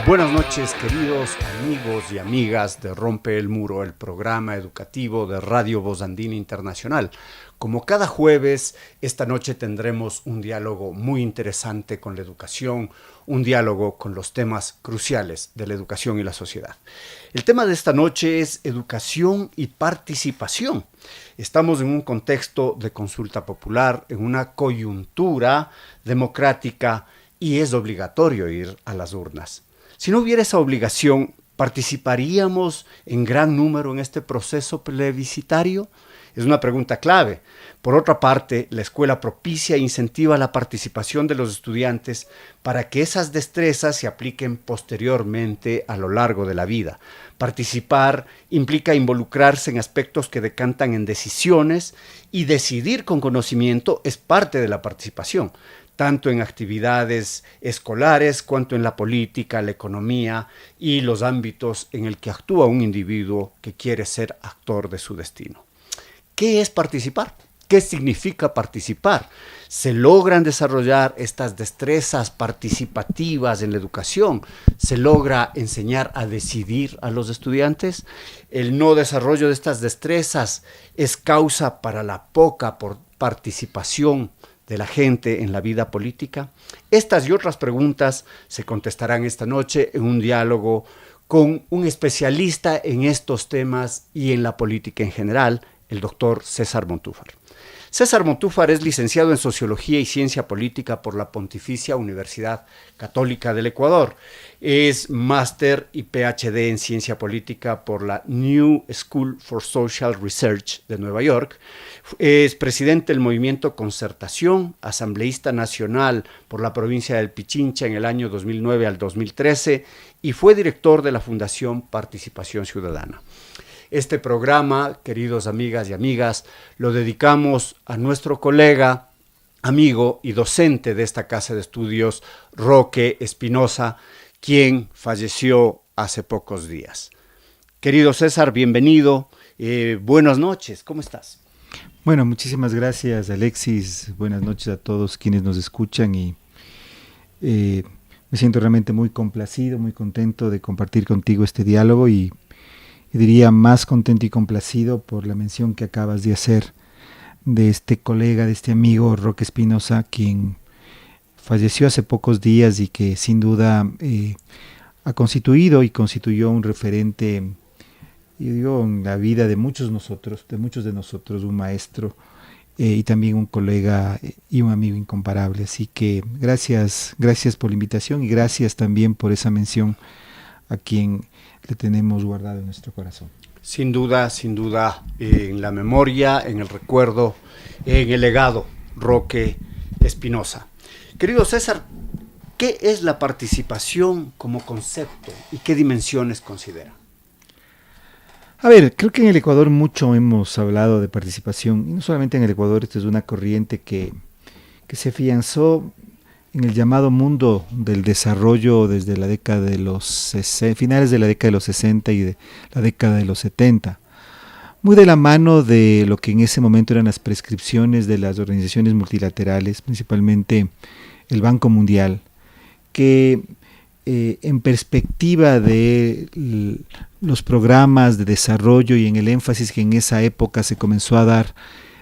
Buenas noches, queridos amigos y amigas de Rompe el Muro, el programa educativo de Radio Voz Andina Internacional. Como cada jueves, esta noche tendremos un diálogo muy interesante con la educación, un diálogo con los temas cruciales de la educación y la sociedad. El tema de esta noche es educación y participación. Estamos en un contexto de consulta popular, en una coyuntura democrática y es obligatorio ir a las urnas. Si no hubiera esa obligación, ¿participaríamos en gran número en este proceso plebiscitario? Es una pregunta clave. Por otra parte, la escuela propicia e incentiva la participación de los estudiantes para que esas destrezas se apliquen posteriormente a lo largo de la vida. Participar implica involucrarse en aspectos que decantan en decisiones y decidir con conocimiento es parte de la participación, tanto en actividades escolares cuanto en la política, la economía y los ámbitos en el que actúa un individuo que quiere ser actor de su destino. ¿Qué es participar? ¿Qué significa participar? ¿Se logran desarrollar estas destrezas participativas en la educación? ¿Se logra enseñar a decidir a los estudiantes? ¿El no desarrollo de estas destrezas es causa para la poca participación de la gente en la vida política? Estas y otras preguntas se contestarán esta noche en un diálogo con un especialista en estos temas y en la política en general, el doctor César Montúfar. César Montúfar es licenciado en Sociología y Ciencia Política por la Pontificia Universidad Católica del Ecuador. Es máster y PhD en Ciencia Política por la New School for Social Research de Nueva York. Es presidente del movimiento Concertación, asambleísta nacional por la provincia del Pichincha en el año 2009 al 2013 y fue director de la Fundación Participación Ciudadana. Este programa, queridos amigas y amigas, lo dedicamos a nuestro colega, amigo y docente de esta casa de estudios, Roque Espinosa, quien falleció hace pocos días. Querido César, bienvenido. Buenas noches, ¿cómo estás? Bueno, muchísimas gracias, Alexis. Buenas noches a todos quienes nos escuchan y me siento realmente muy complacido, muy contento de compartir contigo este diálogo y diría más contento y complacido por la mención que acabas de hacer de este colega, de este amigo Roque Espinosa, quien falleció hace pocos días y que sin duda ha constituido y constituyó un referente, yo digo, en la vida de muchos de nosotros, un maestro y también un colega y un amigo incomparable. Así que gracias por la invitación y gracias también por esa mención a quien le tenemos guardado en nuestro corazón. Sin duda, en la memoria, en el recuerdo, en el legado, Roque Espinosa. Querido César, ¿qué es la participación como concepto y qué dimensiones considera? A ver, creo que en el Ecuador mucho hemos hablado de participación, y no solamente en el Ecuador. Esta es una corriente que se afianzó en el llamado mundo del desarrollo desde la década de los finales de la década de los 60 y de la década de los 70, muy de la mano de lo que en ese momento eran las prescripciones de las organizaciones multilaterales, principalmente el Banco Mundial, que en perspectiva de los programas de desarrollo y en el énfasis que en esa época se comenzó a dar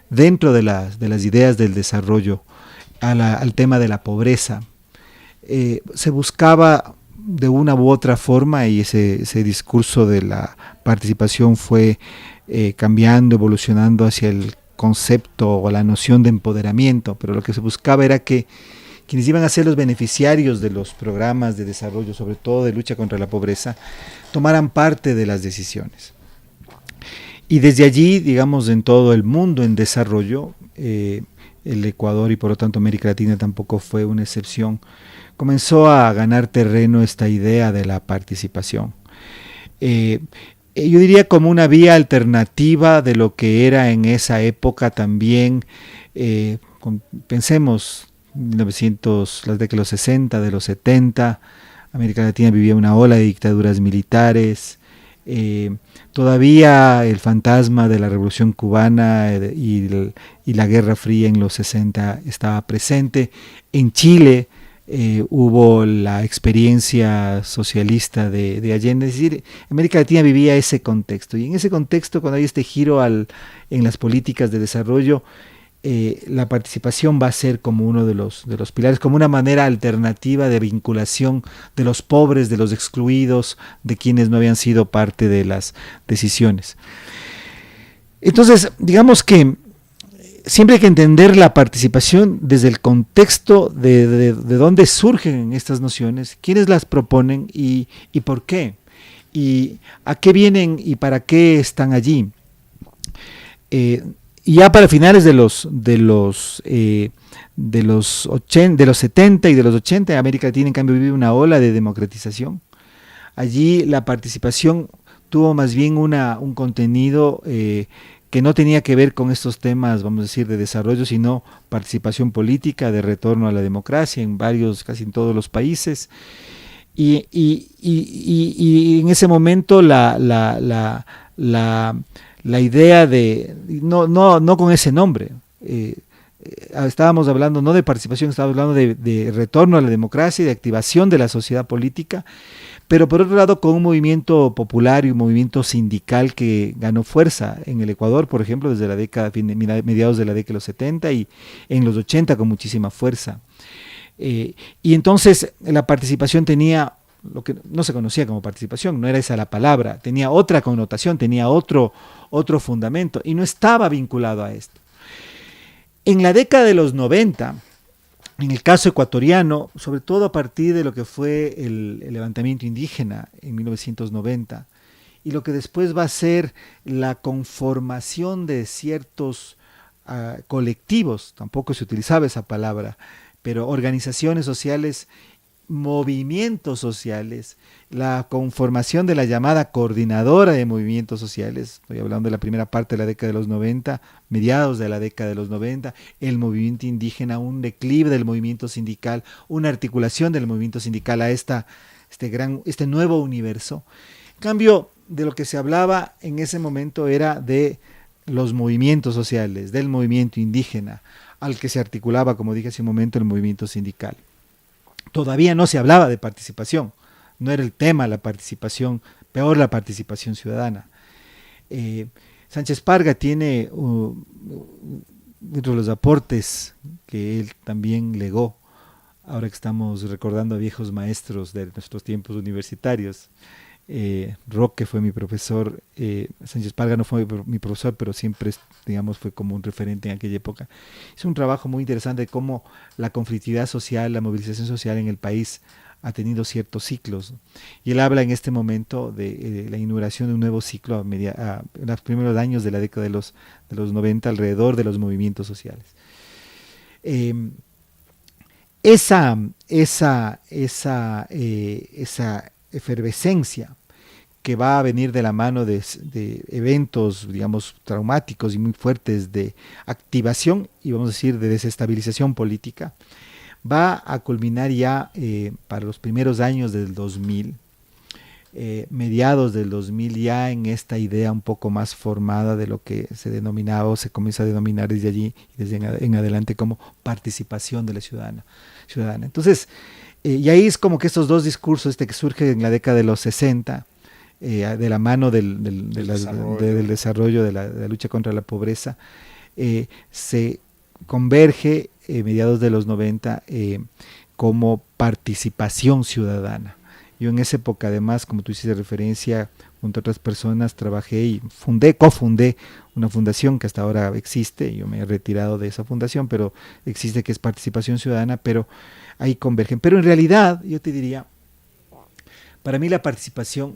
dentro de las ideas del desarrollo al tema de la pobreza, se buscaba de una u otra forma, y ese discurso de la participación fue cambiando, evolucionando hacia el concepto o la noción de empoderamiento, pero lo que se buscaba era que quienes iban a ser los beneficiarios de los programas de desarrollo, sobre todo de lucha contra la pobreza, tomaran parte de las decisiones. Y desde allí, digamos, en todo el mundo en desarrollo, el Ecuador y por lo tanto América Latina tampoco fue una excepción, comenzó a ganar terreno esta idea de la participación. Yo diría como una vía alternativa de lo que era en esa época también, pensemos, las décadas de los 60, de los 70, América Latina vivía una ola de dictaduras militares, todavía el fantasma de la Revolución Cubana y la Guerra Fría en los 60 estaba presente. En Chile hubo la experiencia socialista de Allende, es decir, América Latina vivía ese contexto, y en ese contexto, cuando hay este giro en las políticas de desarrollo, la participación va a ser como uno de los pilares, como una manera alternativa de vinculación de los pobres, de los excluidos, de quienes no habían sido parte de las decisiones. Entonces, digamos que siempre hay que entender la participación desde el contexto de dónde surgen estas nociones, quiénes las proponen y por qué, y a qué vienen y para qué están allí. Y ya para finales de los 70 y de los 80, América Latina en cambio vive una ola de democratización. Allí la participación tuvo más bien un contenido que no tenía que ver con estos temas, vamos a decir, de desarrollo, sino participación política, de retorno a la democracia en casi en todos los países. Y en ese momento la idea de, no con ese nombre, estábamos hablando no de participación, estábamos hablando de retorno a la democracia y de activación de la sociedad política, pero por otro lado con un movimiento popular y un movimiento sindical que ganó fuerza en el Ecuador, por ejemplo, desde la mediados de la década de los 70 y en los 80 con muchísima fuerza. Y entonces la participación tenía lo que no se conocía como participación, no era esa la palabra, tenía otra connotación, tenía otro fundamento y no estaba vinculado a esto. En la década de los 90, en el caso ecuatoriano, sobre todo a partir de lo que fue el levantamiento indígena en 1990 y lo que después va a ser la conformación de ciertos colectivos, tampoco se utilizaba esa palabra, pero organizaciones sociales, movimientos sociales, la conformación de la llamada coordinadora de movimientos sociales, estoy hablando de la primera parte de la década de los 90, mediados de la década de los 90, el movimiento indígena, un declive del movimiento sindical, una articulación del movimiento sindical a este nuevo universo. En cambio, de lo que se hablaba en ese momento era de los movimientos sociales, del movimiento indígena, al que se articulaba, como dije hace un momento, el movimiento sindical. Todavía no se hablaba de participación, no era el tema la participación, peor la participación ciudadana. Sánchez Parga tiene, dentro de los aportes que él también legó, ahora que estamos recordando a viejos maestros de nuestros tiempos universitarios, Roque fue mi profesor, Sánchez Parga no fue mi profesor, pero siempre, digamos, fue como un referente en aquella época. Hizo un trabajo muy interesante de cómo la conflictividad social, la movilización social en el país ha tenido ciertos ciclos. Y él habla en este momento de la inauguración de un nuevo ciclo en los primeros años de la década de los 90 alrededor de los movimientos sociales. Esa efervescencia que va a venir de la mano de eventos, digamos, traumáticos y muy fuertes de activación y vamos a decir de desestabilización política, va a culminar ya para los primeros años del 2000, mediados del 2000, ya en esta idea un poco más formada de lo que se denominaba o se comienza a denominar desde allí y desde en adelante como participación de la ciudadana. Entonces, y ahí es como que estos dos discursos, que surge en la década de los 60, de la mano del desarrollo de la lucha contra la pobreza, se converge mediados de los 90 como participación ciudadana. Yo en esa época, además, como tú hiciste referencia, junto a otras personas, trabajé y cofundé una fundación que hasta ahora existe. Yo me he retirado de esa fundación, pero existe, que es Participación Ciudadana, pero ahí convergen. Pero en realidad, yo te diría, para mí la participación,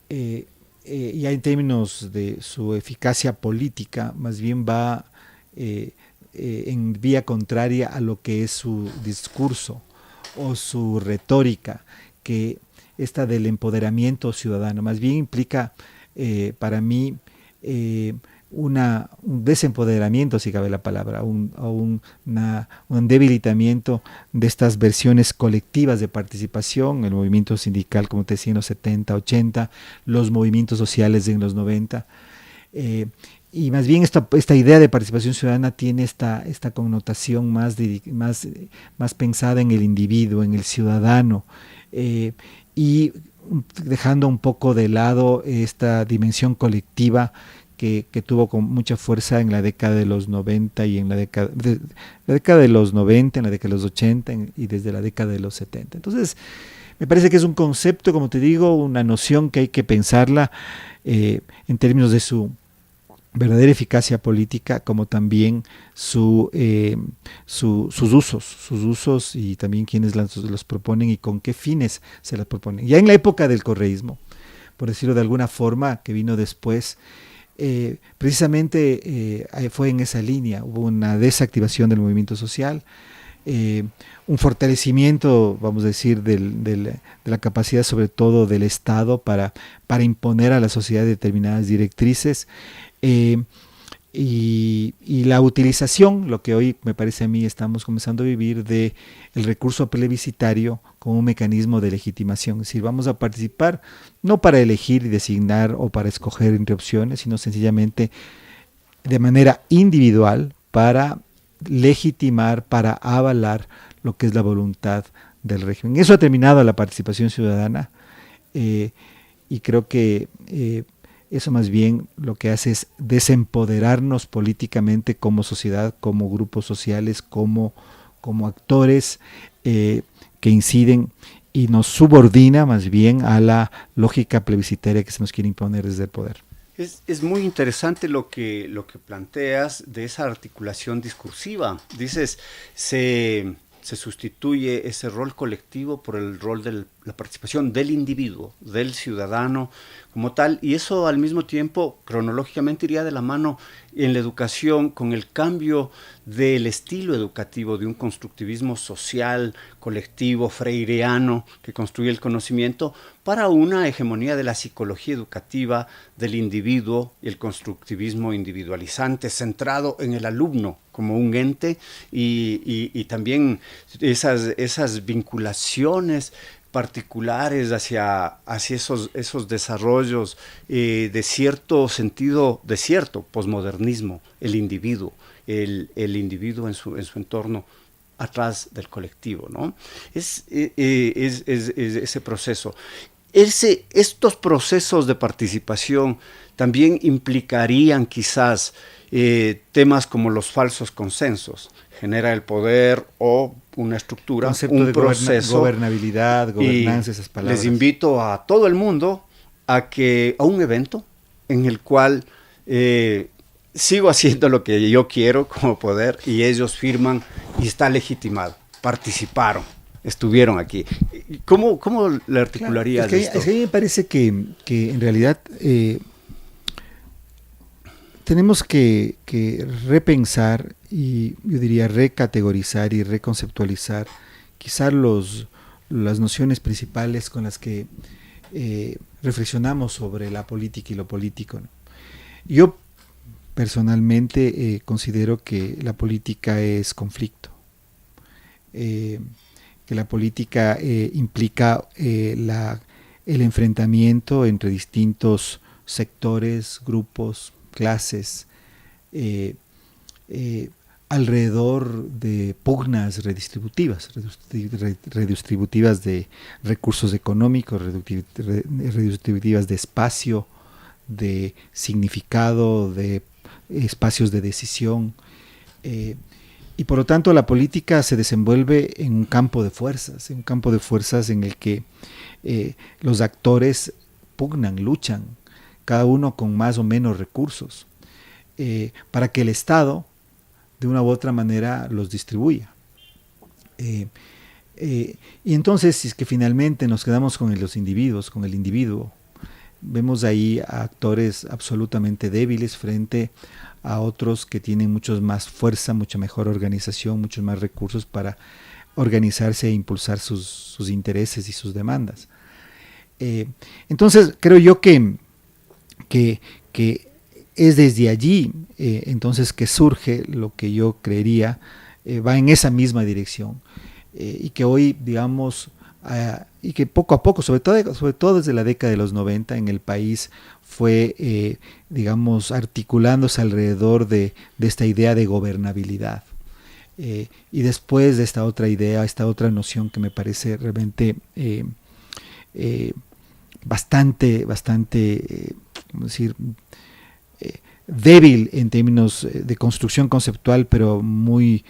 ya en términos de su eficacia política, más bien va en vía contraria a lo que es su discurso o su retórica, que esta del empoderamiento ciudadano, más bien implica para mí un desempoderamiento, si cabe la palabra, un debilitamiento de estas versiones colectivas de participación, el movimiento sindical, como te decía, en los 70, 80, los movimientos sociales en los 90. Y más bien esta idea de participación ciudadana tiene esta connotación más pensada en el individuo, en el ciudadano, y dejando un poco de lado esta dimensión colectiva que tuvo con mucha fuerza en la década de los 90 y en la década de los 90, en la década de los 80 y desde la década de los 70. Entonces, me parece que es un concepto, como te digo, una noción que hay que pensarla en términos de su verdadera eficacia política, como también sus usos y también quienes los proponen y con qué fines se las proponen. Ya en la época del correísmo, por decirlo de alguna forma, que vino después, precisamente fue en esa línea. Hubo una desactivación del movimiento social, un fortalecimiento, vamos a decir, de la capacidad sobre todo del Estado para imponer a la sociedad determinadas directrices, y la utilización, lo que hoy me parece a mí estamos comenzando a vivir, de el recurso plebiscitario como un mecanismo de legitimación. Es decir, vamos a participar no para elegir y designar o para escoger entre opciones, sino sencillamente de manera individual para legitimar, para avalar lo que es la voluntad del régimen. Eso ha terminado la participación ciudadana, y creo que eso más bien lo que hace es desempoderarnos políticamente como sociedad, como grupos sociales, como actores que inciden, y nos subordina más bien a la lógica plebiscitaria que se nos quiere imponer desde el poder. Es muy interesante lo que planteas de esa articulación discursiva. Dices, se sustituye ese rol colectivo por el rol de la participación del individuo, del ciudadano como tal, y eso al mismo tiempo cronológicamente iría de la mano en la educación con el cambio del estilo educativo de un constructivismo social, colectivo, freireano, que construye el conocimiento, para una hegemonía de la psicología educativa del individuo y el constructivismo individualizante, centrado en el alumno como un ente, y también esas vinculaciones particulares hacia esos desarrollos de cierto sentido, de cierto posmodernismo, el individuo en su entorno atrás del colectivo, ¿no? Es ese proceso. Estos procesos de participación también implicarían quizás temas como los falsos consensos, genera el poder o una estructura, concepto un de proceso, gobernabilidad, gobernanza, esas palabras. Les invito a todo el mundo a un evento en el cual sigo haciendo lo que yo quiero como poder, y ellos firman y está legitimado, participaron, estuvieron aquí. ¿Cómo le articularías esto? Es que a mí me parece que en realidad tenemos que repensar, y yo diría recategorizar y reconceptualizar quizás las nociones principales con las que reflexionamos sobre la política y lo político, ¿no? Yo personalmente considero que la política es conflicto, que la política implica el enfrentamiento entre distintos sectores, grupos, clases, alrededor de pugnas redistributivas de recursos económicos, redistributivas de espacio, de significado, de espacios de decisión, y por lo tanto la política se desenvuelve en un campo de fuerzas, en el que los actores pugnan, luchan, cada uno con más o menos recursos, para que el Estado de una u otra manera los distribuya. Y entonces, si es que finalmente nos quedamos con los individuos, con el individuo, vemos ahí a actores absolutamente débiles frente a otros que tienen mucho más fuerza, mucha mejor organización, muchos más recursos para organizarse e impulsar sus intereses y sus demandas. Entonces, creo yo que es desde allí entonces que surge lo que yo creería va en esa misma dirección, y que hoy, digamos, y que poco a poco, sobre todo desde la década de los 90 en el país, fue, digamos, articulándose alrededor de esta idea de gobernabilidad. Y después de esta otra idea, esta otra noción que me parece realmente bastante, ¿cómo decir?, débil en términos de construcción conceptual, pero muy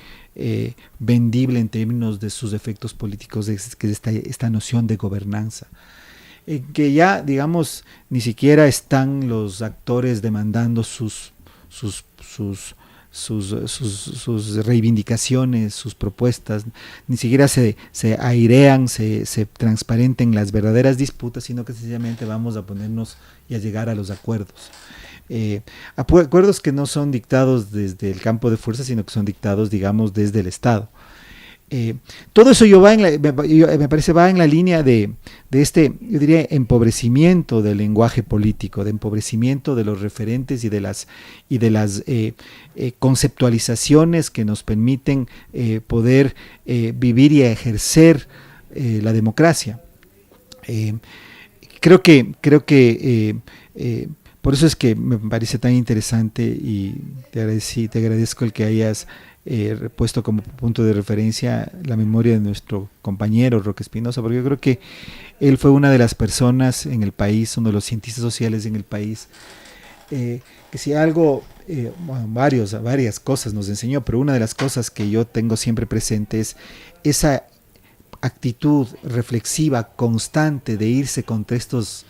vendible en términos de sus efectos políticos, que es esta noción de gobernanza. Que ya, digamos, ni siquiera están los actores demandando sus reivindicaciones, sus propuestas, ni siquiera se airean, se transparenten las verdaderas disputas, sino que sencillamente vamos a ponernos y a llegar a los acuerdos. Acuerdos que no son dictados desde el campo de fuerza, sino que son dictados, digamos, desde el Estado. Todo eso me parece va en la línea de este, yo diría, empobrecimiento del lenguaje político, de empobrecimiento de los referentes y de las conceptualizaciones que nos permiten poder vivir y ejercer la democracia. Creo que por eso es que me parece tan interesante, y te agradezco el que hayas puesto como punto de referencia la memoria de nuestro compañero Roque Espinosa, porque yo creo que él fue una de las personas en el país, uno de los cientistas sociales en el país, que si algo, varias cosas nos enseñó, pero una de las cosas que yo tengo siempre presente es esa actitud reflexiva constante de irse contra estos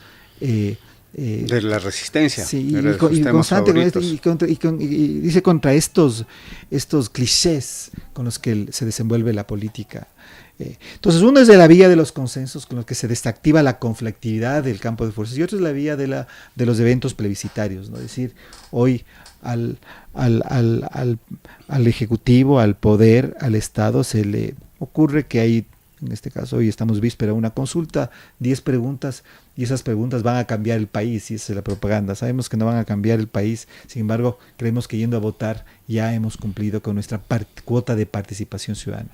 de la resistencia, sí, y constante y dice contra estos clichés con los que se desenvuelve la política. Entonces, uno es de la vía de los consensos, con los que se desactiva la conflictividad del campo de fuerzas, y otro es la vía de los eventos plebiscitarios, ¿no? Es decir, hoy al Ejecutivo, al poder, al Estado, se le ocurre que hay, en este caso hoy estamos víspera de una consulta, 10 preguntas, y esas preguntas van a cambiar el país, y esa es la propaganda. Sabemos que no van a cambiar el país, sin embargo, creemos que yendo a votar ya hemos cumplido con nuestra cuota de participación ciudadana.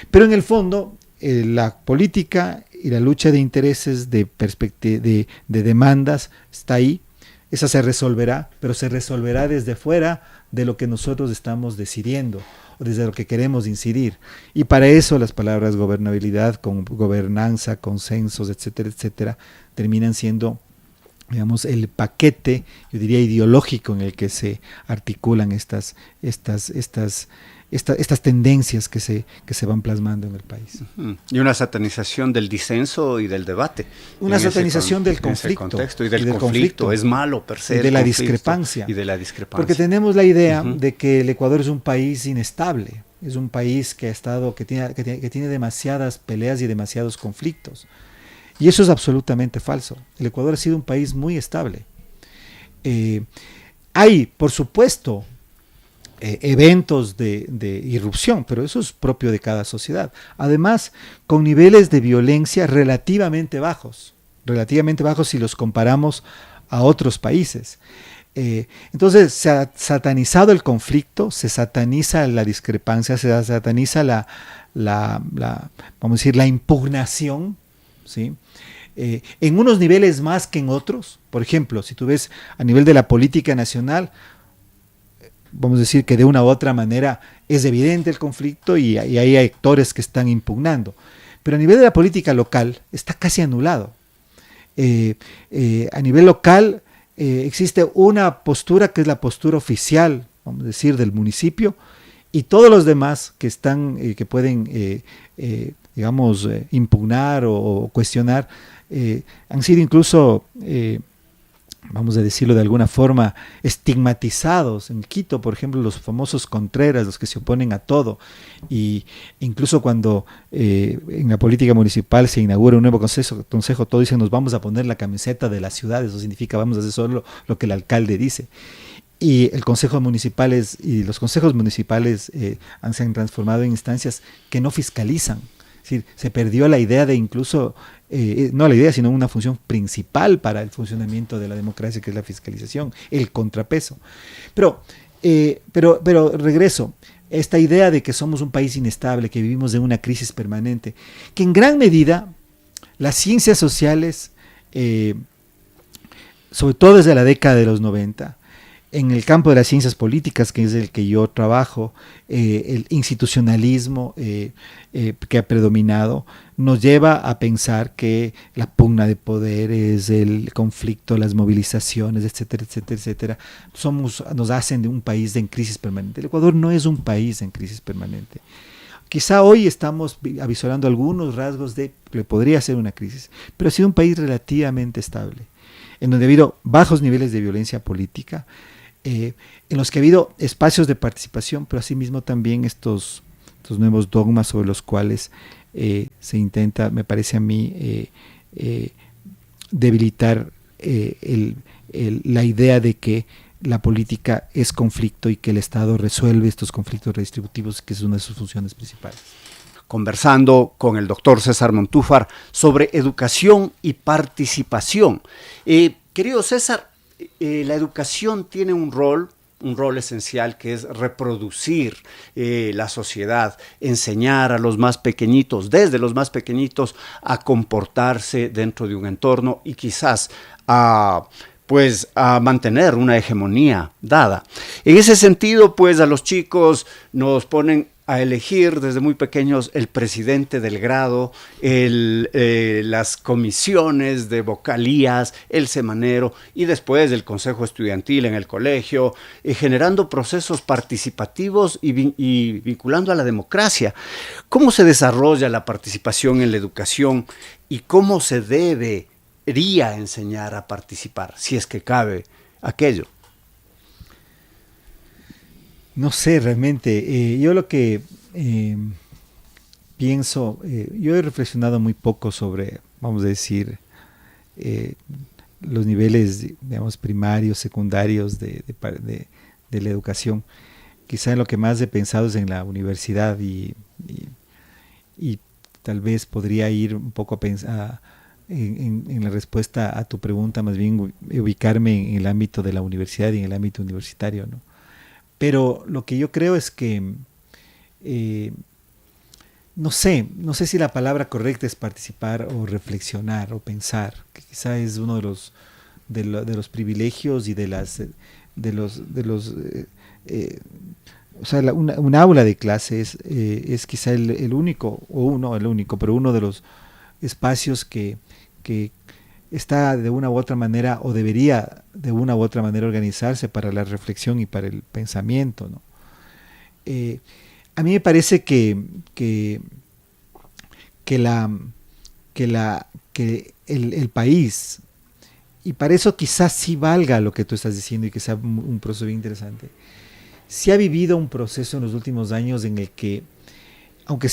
Pero en el fondo, la política y la lucha de intereses, de demandas, está ahí. Esa se resolverá, pero se resolverá desde fuera de lo que nosotros estamos decidiendo, o desde lo que queremos incidir. Y para eso las palabras gobernabilidad, gobernanza, consensos, etcétera, etcétera, terminan siendo, digamos, el paquete, yo diría, ideológico en el que se articulan estas tendencias que se van plasmando en el país. Y una satanización del disenso y del debate. Una satanización del conflicto. Y del conflicto. Es malo per se. Y de la discrepancia. Y de la discrepancia. Porque tenemos la idea de que el Ecuador es un país inestable. Es un país que tiene demasiadas peleas y demasiados conflictos. Y eso es absolutamente falso. El Ecuador ha sido un país muy estable. Hay, por supuesto, eventos de irrupción, pero eso es propio de cada sociedad. Además, con niveles de violencia relativamente bajos si los comparamos a otros países. Entonces, se ha satanizado el conflicto, se sataniza la discrepancia, se sataniza vamos a decir, la impugnación, ¿sí? En unos niveles más que en otros. Por ejemplo, si tú ves a nivel de la política nacional, vamos a decir que de una u otra manera es evidente el conflicto y hay actores que están impugnando. Pero a nivel de la política local está casi anulado. A nivel local existe una postura que es la postura oficial, vamos a decir, del municipio, y todos los demás que están, que pueden, digamos, impugnar o cuestionar, han sido incluso, vamos a decirlo de alguna forma, estigmatizados. En Quito, por ejemplo, los famosos Contreras, los que se oponen a todo, y incluso cuando en la política municipal se inaugura un nuevo consejo, todos dicen: nos vamos a poner la camiseta de la ciudad, eso significa vamos a hacer solo lo que el alcalde dice. Y los consejos municipales se han transformado en instancias que no fiscalizan, decir, se perdió la idea de incluso, no la idea, sino una función principal para el funcionamiento de la democracia, que es la fiscalización, el contrapeso. Pero regreso, esta idea de que somos un país inestable, que vivimos en una crisis permanente, que en gran medida las ciencias sociales, sobre todo desde la década de los 90, en el campo de las ciencias políticas, que es el que yo trabajo, el institucionalismo que ha predominado, nos lleva a pensar que la pugna de poderes, el conflicto, las movilizaciones, etcétera, etcétera, etcétera, nos hacen de un país en crisis permanente. El Ecuador no es un país en crisis permanente. Quizá hoy estamos avisorando algunos rasgos de que podría ser una crisis, pero ha sido un país relativamente estable, en donde ha habido bajos niveles de violencia política, en los que ha habido espacios de participación, pero asimismo también estos nuevos dogmas sobre los cuales se intenta, me parece a mí, debilitar la idea de que la política es conflicto y que el Estado resuelve estos conflictos redistributivos, que es una de sus funciones principales. Conversando con el doctor César Montúfar sobre educación y participación. Querido César, la educación tiene un rol esencial, que es reproducir la sociedad, enseñar a los más pequeñitos, desde los más pequeñitos, a comportarse dentro de un entorno y quizás a mantener una hegemonía dada. En ese sentido, pues a los chicos nos ponen a elegir desde muy pequeños el presidente del grado, las comisiones de vocalías, el semanero y después el consejo estudiantil en el colegio, generando procesos participativos y vinculando a la democracia. ¿Cómo se desarrolla la participación en la educación y cómo se debería enseñar a participar, si es que cabe aquello? No sé, realmente, yo lo que pienso, yo he reflexionado muy poco sobre, vamos a decir, los niveles, digamos, primarios, secundarios de la educación. Quizá en lo que más he pensado es en la universidad y tal vez podría ir un poco a pensar en la respuesta a tu pregunta, más bien ubicarme en el ámbito de la universidad y en el ámbito universitario, ¿no? Pero lo que yo creo es que, no sé si la palabra correcta es participar o reflexionar o pensar, que quizá es uno de los privilegios y un aula de clases es quizá el único, o no el único, pero uno de los espacios que está de una u otra manera, o debería de una u otra manera organizarse para la reflexión y para el pensamiento, ¿no? A mí me parece que el país, y para eso quizás sí valga lo que tú estás diciendo y que sea un proceso bien interesante, sí ha vivido un proceso en los últimos años en el que, aunque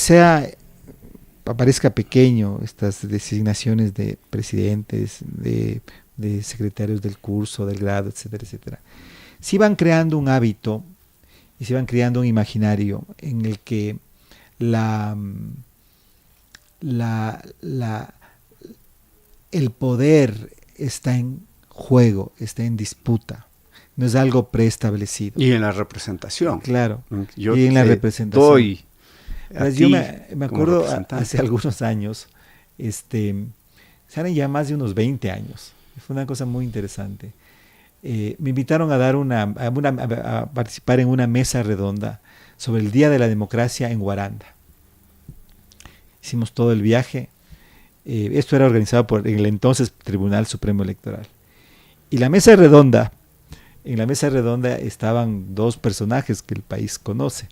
parezca pequeño, estas designaciones de presidentes, de secretarios del curso, del grado, etcétera, etcétera, sí van creando un hábito y se van creando un imaginario en el que el poder está en juego, está en disputa. No es algo preestablecido. Y en la representación. Claro. Yo y en la representación. Yo me acuerdo hace algunos años, serán ya más de unos 20 años, fue una cosa muy interesante. Me invitaron a participar en una mesa redonda sobre el Día de la Democracia en Guaranda. Hicimos todo el viaje. Esto era organizado por el entonces Tribunal Supremo Electoral. Y en la mesa redonda estaban dos personajes que el país conoce.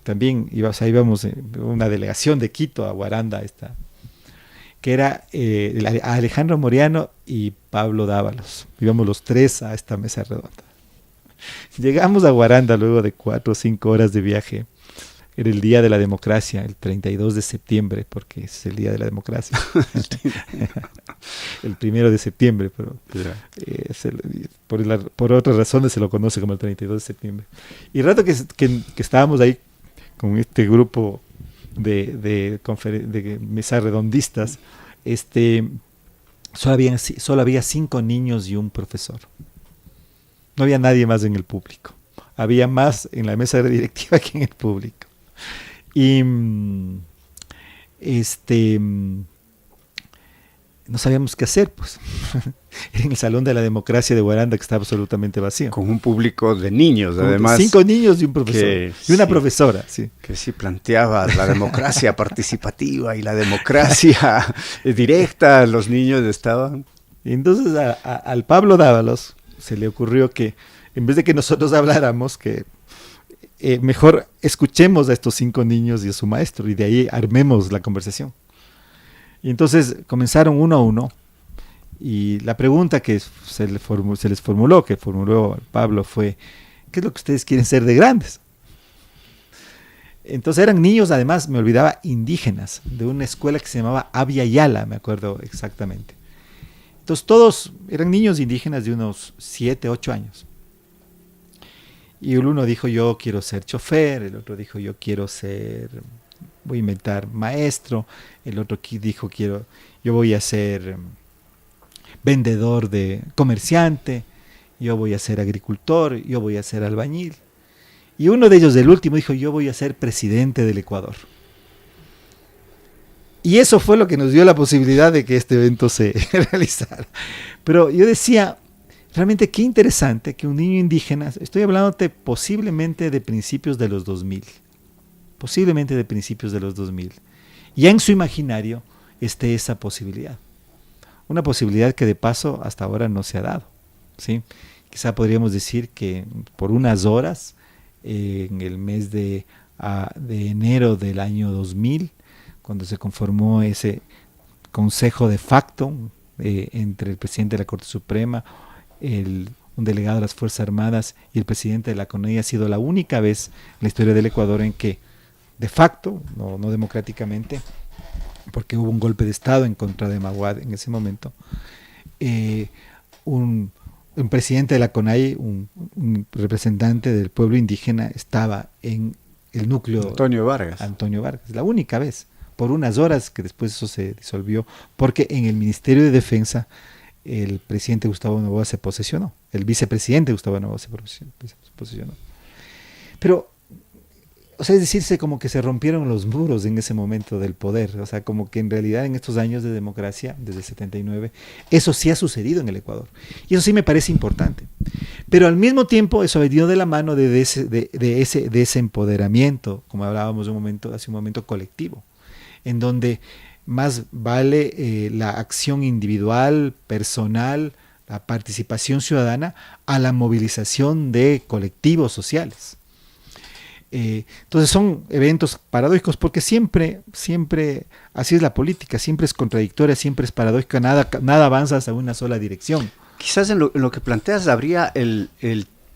También íbamos una delegación de Quito a Guaranda, que era Alejandro Moriano y Pablo Dávalos. Íbamos los tres a esta mesa redonda. Llegamos a Guaranda luego de 4 o 5 horas de viaje. Era el Día de la Democracia, el 32 de septiembre, porque es el Día de la Democracia. El 1 de septiembre, pero por otras razones se lo conoce como el 32 de septiembre. Y el rato que estábamos ahí con este grupo de mesas redondistas, solo había 5 niños y un profesor. No había nadie más en el público. Había más en la mesa directiva que en el público. Y no sabíamos qué hacer, pues. Era en el Salón de la Democracia de Guaranda, que estaba absolutamente vacío. Con un público de niños, además. 5 niños y un profesor. Y una profesora, sí. Que sí planteaba la democracia participativa y la democracia directa. Los niños estaban... Y entonces al Pablo Dávalos se le ocurrió que, en vez de que nosotros habláramos, que mejor escuchemos a estos 5 niños y a su maestro, y de ahí armemos la conversación. Y entonces comenzaron uno a uno, y la pregunta que formuló Pablo fue: ¿qué es lo que ustedes quieren ser de grandes? Entonces eran niños, además, me olvidaba, indígenas, de una escuela que se llamaba Abya Yala, me acuerdo exactamente. Entonces todos eran niños indígenas de unos 7, 8 años. Y el uno dijo: yo quiero ser chofer. El otro dijo: yo quiero ser, voy a inventar, maestro. El otro dijo: yo voy a ser vendedor de comerciante. Yo voy a ser agricultor. Yo voy a ser albañil. Y uno de ellos, el último, dijo: yo voy a ser presidente del Ecuador. Y eso fue lo que nos dio la posibilidad de que este evento se realizara. Pero yo decía, realmente qué interesante que un niño indígena, estoy hablándote posiblemente de principios de los 2000, ya en su imaginario esté esa posibilidad. Una posibilidad que de paso hasta ahora no se ha dado, ¿sí? Quizá podríamos decir que por unas horas, en el mes de enero del año 2000, cuando se conformó ese consejo de facto entre el presidente de la Corte Suprema, un delegado de las Fuerzas Armadas y el presidente de la CONAIE, ha sido la única vez en la historia del Ecuador en que, de facto, no democráticamente, porque hubo un golpe de Estado en contra de Maguad en ese momento, un presidente de la CONAIE, un representante del pueblo indígena, estaba en el núcleo. Antonio Vargas, la única vez, por unas horas, que después eso se disolvió, porque en el Ministerio de Defensa el presidente Gustavo Noboa se posesionó, el vicepresidente Gustavo Noboa se posesionó. Pero, o sea, es decirse como que se rompieron los muros en ese momento del poder, o sea, como que en realidad en estos años de democracia, desde el 79, eso sí ha sucedido en el Ecuador. Y eso sí me parece importante. Pero al mismo tiempo eso ha venido de la mano de ese empoderamiento, como hablábamos hace un momento colectivo, en donde más vale la acción individual, personal, la participación ciudadana, a la movilización de colectivos sociales. Entonces son eventos paradójicos porque siempre así es la política, siempre es contradictoria, siempre es paradójica, nada avanza hacia una sola dirección. Quizás en lo que planteas habría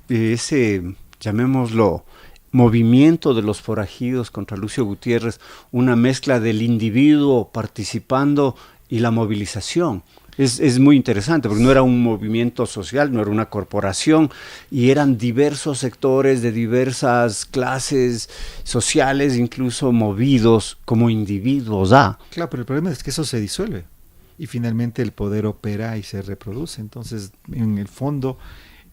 ese, llamémoslo, movimiento de los forajidos contra Lucio Gutiérrez, una mezcla del individuo participando y la movilización. Es muy interesante porque no era un movimiento social, no era una corporación, y eran diversos sectores de diversas clases sociales, incluso movidos como individuos. Claro, pero el problema es que eso se disuelve y finalmente el poder opera y se reproduce. Entonces, en el fondo,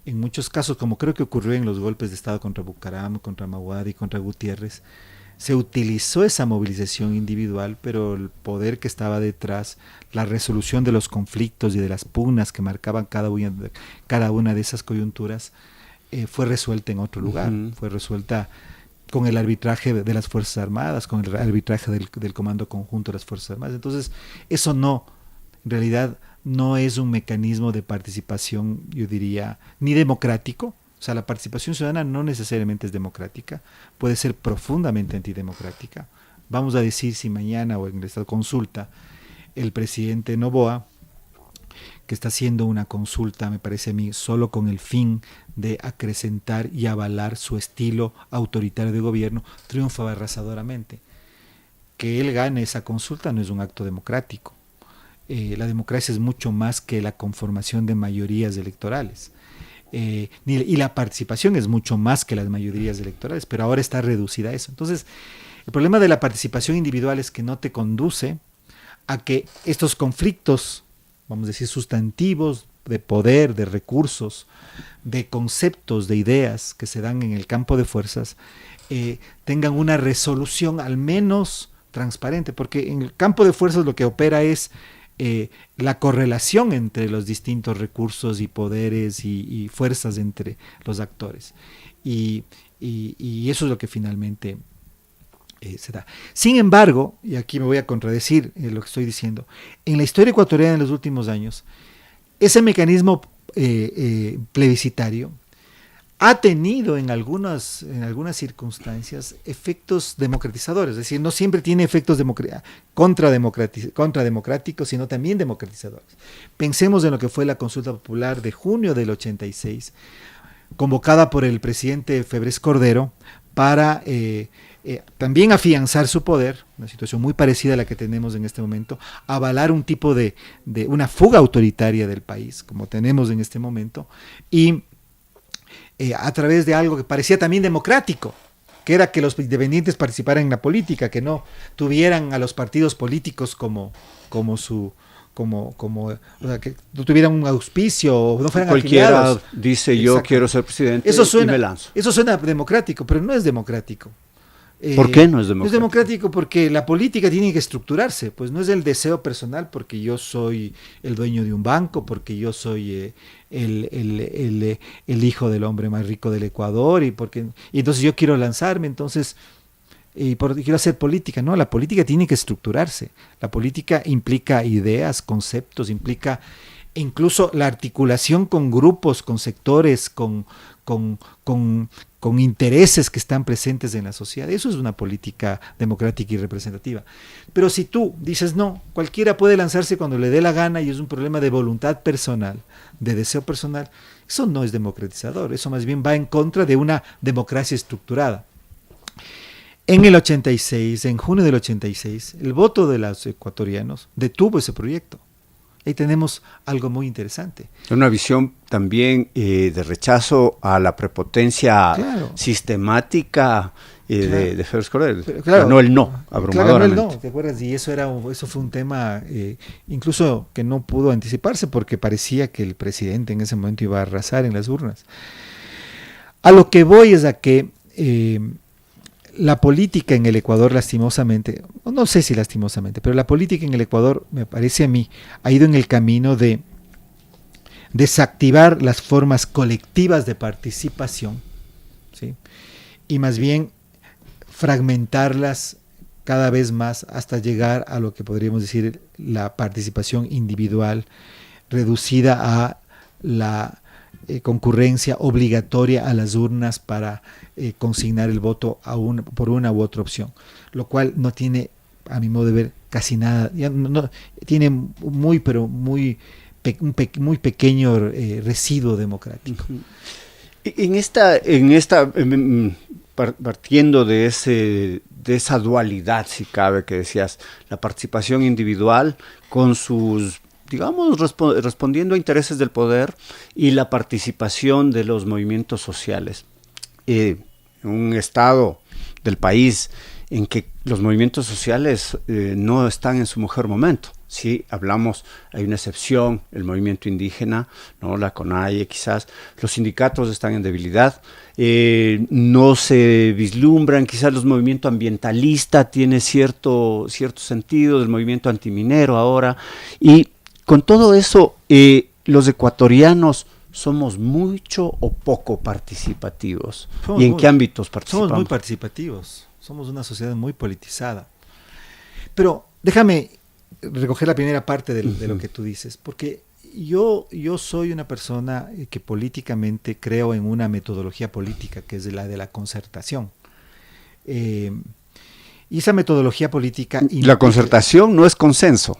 en muchos casos, como creo que ocurrió en los golpes de Estado contra Bucaram, contra Maguad y contra Gutiérrez, se utilizó esa movilización individual, pero el poder que estaba detrás, la resolución de los conflictos y de las pugnas que marcaban cada una de esas coyunturas, fue resuelta en otro lugar, fue resuelta con el arbitraje de las Fuerzas Armadas, con el arbitraje del Comando Conjunto de las Fuerzas Armadas. Entonces, eso en realidad no es un mecanismo de participación, yo diría, ni democrático. O sea, la participación ciudadana no necesariamente es democrática, puede ser profundamente antidemocrática. Vamos a decir, si mañana o en esta consulta el presidente Noboa, que está haciendo una consulta, me parece a mí, solo con el fin de acrecentar y avalar su estilo autoritario de gobierno, triunfa arrasadoramente. Que él gane esa consulta no es un acto democrático. La democracia es mucho más que la conformación de mayorías electorales. Y la participación es mucho más que las mayorías electorales, pero ahora está reducida a eso. Entonces, El problema de la participación individual es que no te conduce a que estos conflictos, vamos a decir, sustantivos, de poder, de recursos, de conceptos, de ideas que se dan en el campo de fuerzas, tengan una resolución al menos transparente, porque en el campo de fuerzas lo que opera es la correlación entre los distintos recursos y poderes y fuerzas entre los actores. Y eso es lo que finalmente se da. Sin embargo, y aquí me voy a contradecir lo que estoy diciendo, en la historia ecuatoriana en los últimos años, ese mecanismo plebiscitario ha tenido en algunas circunstancias efectos democratizadores, es decir, no siempre tiene efectos contrademocráticos, sino también democratizadores. Pensemos en lo que fue la consulta popular de junio del 86, convocada por el presidente Febres Cordero para también afianzar su poder, una situación muy parecida a la que tenemos en este momento, avalar un tipo de una fuga autoritaria del país, como tenemos en este momento, y a través de algo que parecía también democrático, que era que los independientes participaran en la política, que no tuvieran a los partidos políticos como o sea, que no tuvieran un auspicio o no fueran cualquiera afiliados. Dice yo quiero ser presidente y me lanzo. Eso suena democrático, pero no es democrático. ¿Por qué no es democrático? No es democrático porque la política tiene que estructurarse, pues no es el deseo personal porque yo soy el dueño de un banco, porque yo soy el hijo del hombre más rico del Ecuador y entonces yo quiero lanzarme, entonces quiero hacer política. No, la política tiene que estructurarse. La política implica ideas, conceptos, implica incluso la articulación con grupos, con sectores, con intereses que están presentes en la sociedad. Eso es una política democrática y representativa. Pero si tú dices, no, cualquiera puede lanzarse cuando le dé la gana y es un problema de voluntad personal, de deseo personal, eso no es democratizador, eso más bien va en contra de una democracia estructurada. En el 86, en junio del 86, el voto de los ecuatorianos detuvo ese proyecto. Ahí tenemos algo muy interesante. Una visión también de rechazo a la prepotencia sistemática de Febres Cordero. Ganó el no, abrumadoramente. Ganó el no, ¿te acuerdas? Y eso fue un tema incluso que no pudo anticiparse porque parecía que el presidente en ese momento iba a arrasar en las urnas. A lo que voy es a que la política en el Ecuador, lastimosamente, no sé si lastimosamente, pero la política en el Ecuador, me parece a mí, ha ido en el camino de desactivar las formas colectivas de participación, ¿sí? Y más bien fragmentarlas cada vez más hasta llegar a lo que podríamos decir la participación individual reducida a la concurrencia obligatoria a las urnas para consignar el voto por una u otra opción, lo cual no tiene, a mi modo de ver, casi nada, tiene muy pequeño residuo democrático. Partiendo de esa dualidad, si cabe, que decías, la participación individual con sus, digamos, respondiendo a intereses del poder y la participación de los movimientos sociales. Un estado del país en que los movimientos sociales no están en su mejor momento. Si hablamos, hay una excepción, el movimiento indígena, ¿no? La CONAIE quizás, los sindicatos están en debilidad, no se vislumbran, quizás los movimientos ambientalistas tiene cierto sentido, del movimiento antiminero ahora, y con todo eso, los ecuatorianos somos mucho o poco participativos. ¿Y en qué ámbitos participamos? Somos muy participativos, somos una sociedad muy politizada. Pero déjame recoger la primera parte de lo que tú dices, porque yo soy una persona que políticamente creo en una metodología política que es la de la concertación. Y esa metodología política... La concertación no es consenso.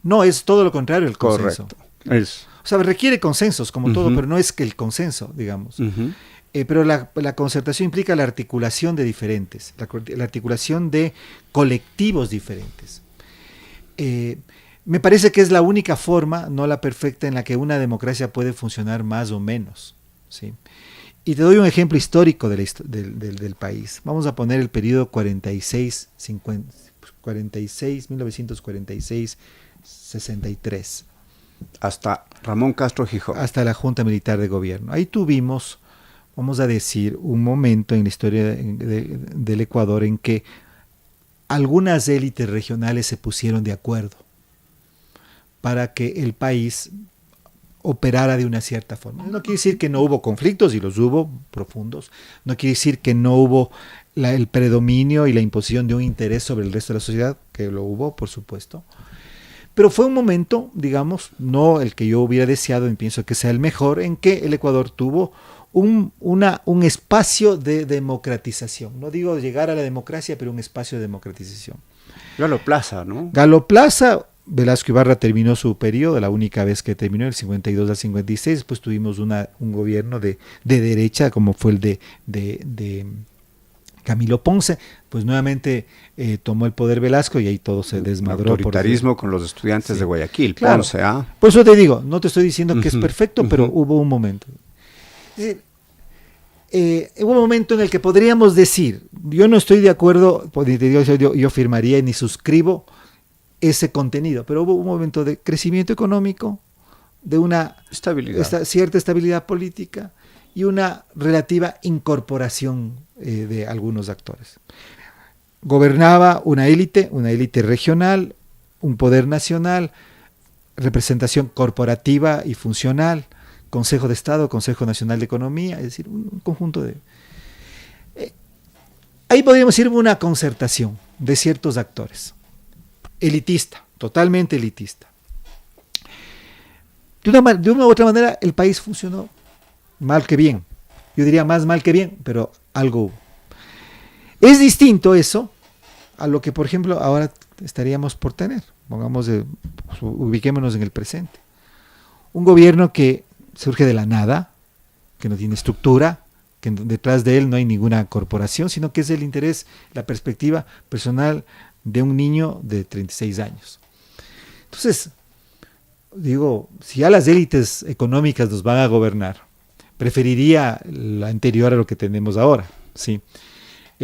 No, es todo lo contrario el consenso. Correcto. O sea, requiere consensos como todo, pero no es que el consenso, digamos. Pero la concertación implica la articulación de diferentes, la articulación de colectivos diferentes. Me parece que es la única forma, no la perfecta, en la que una democracia puede funcionar más o menos, ¿sí? Y te doy un ejemplo histórico del país. Vamos a poner el periodo 1946-63. Hasta Ramón Castro Gijón. Hasta la Junta Militar de Gobierno. Ahí tuvimos, vamos a decir, un momento en la historia del Ecuador en que algunas élites regionales se pusieron de acuerdo para que el país operara de una cierta forma. No quiere decir que no hubo conflictos, y los hubo profundos. No quiere decir que no hubo el predominio y la imposición de un interés sobre el resto de la sociedad, que lo hubo, por supuesto. Pero fue un momento, digamos, no el que yo hubiera deseado, y pienso que sea el mejor, en que el Ecuador tuvo un espacio de democratización. No digo llegar a la democracia, pero un espacio de democratización. Galo Plaza, ¿no? Galo Plaza, Velasco Ibarra terminó su periodo, la única vez que terminó, el 52 al 56, después tuvimos un gobierno de derecha, como fue el de Camilo Ponce, pues nuevamente tomó el poder Velasco y ahí todo se desmadró. Autoritarismo con los estudiantes de Guayaquil, claro. Ponce, ¿ah? Por eso te digo, no te estoy diciendo que es perfecto, pero hubo un momento. Es decir, hubo un momento en el que podríamos decir, yo no estoy de acuerdo, yo firmaría ni suscribo ese contenido, pero hubo un momento de crecimiento económico, de una cierta estabilidad política y una relativa incorporación de algunos actores. Gobernaba una élite regional, un poder nacional, representación corporativa y funcional, Consejo de Estado, Consejo Nacional de Economía, es decir, un conjunto de... ahí podríamos decir una concertación de ciertos actores. Elitista, totalmente elitista. De una u otra manera, el país funcionó mal que bien. Yo diría más mal que bien, pero algo hubo. Es distinto eso a lo que, por ejemplo, ahora estaríamos por tener. Ubiquémonos en el presente. Un gobierno que surge de la nada, que no tiene estructura, que detrás de él no hay ninguna corporación, sino que es el interés, la perspectiva personal de un niño de 36 años. Entonces, digo, si ya las élites económicas nos van a gobernar, preferiría la anterior a lo que tenemos ahora, ¿sí?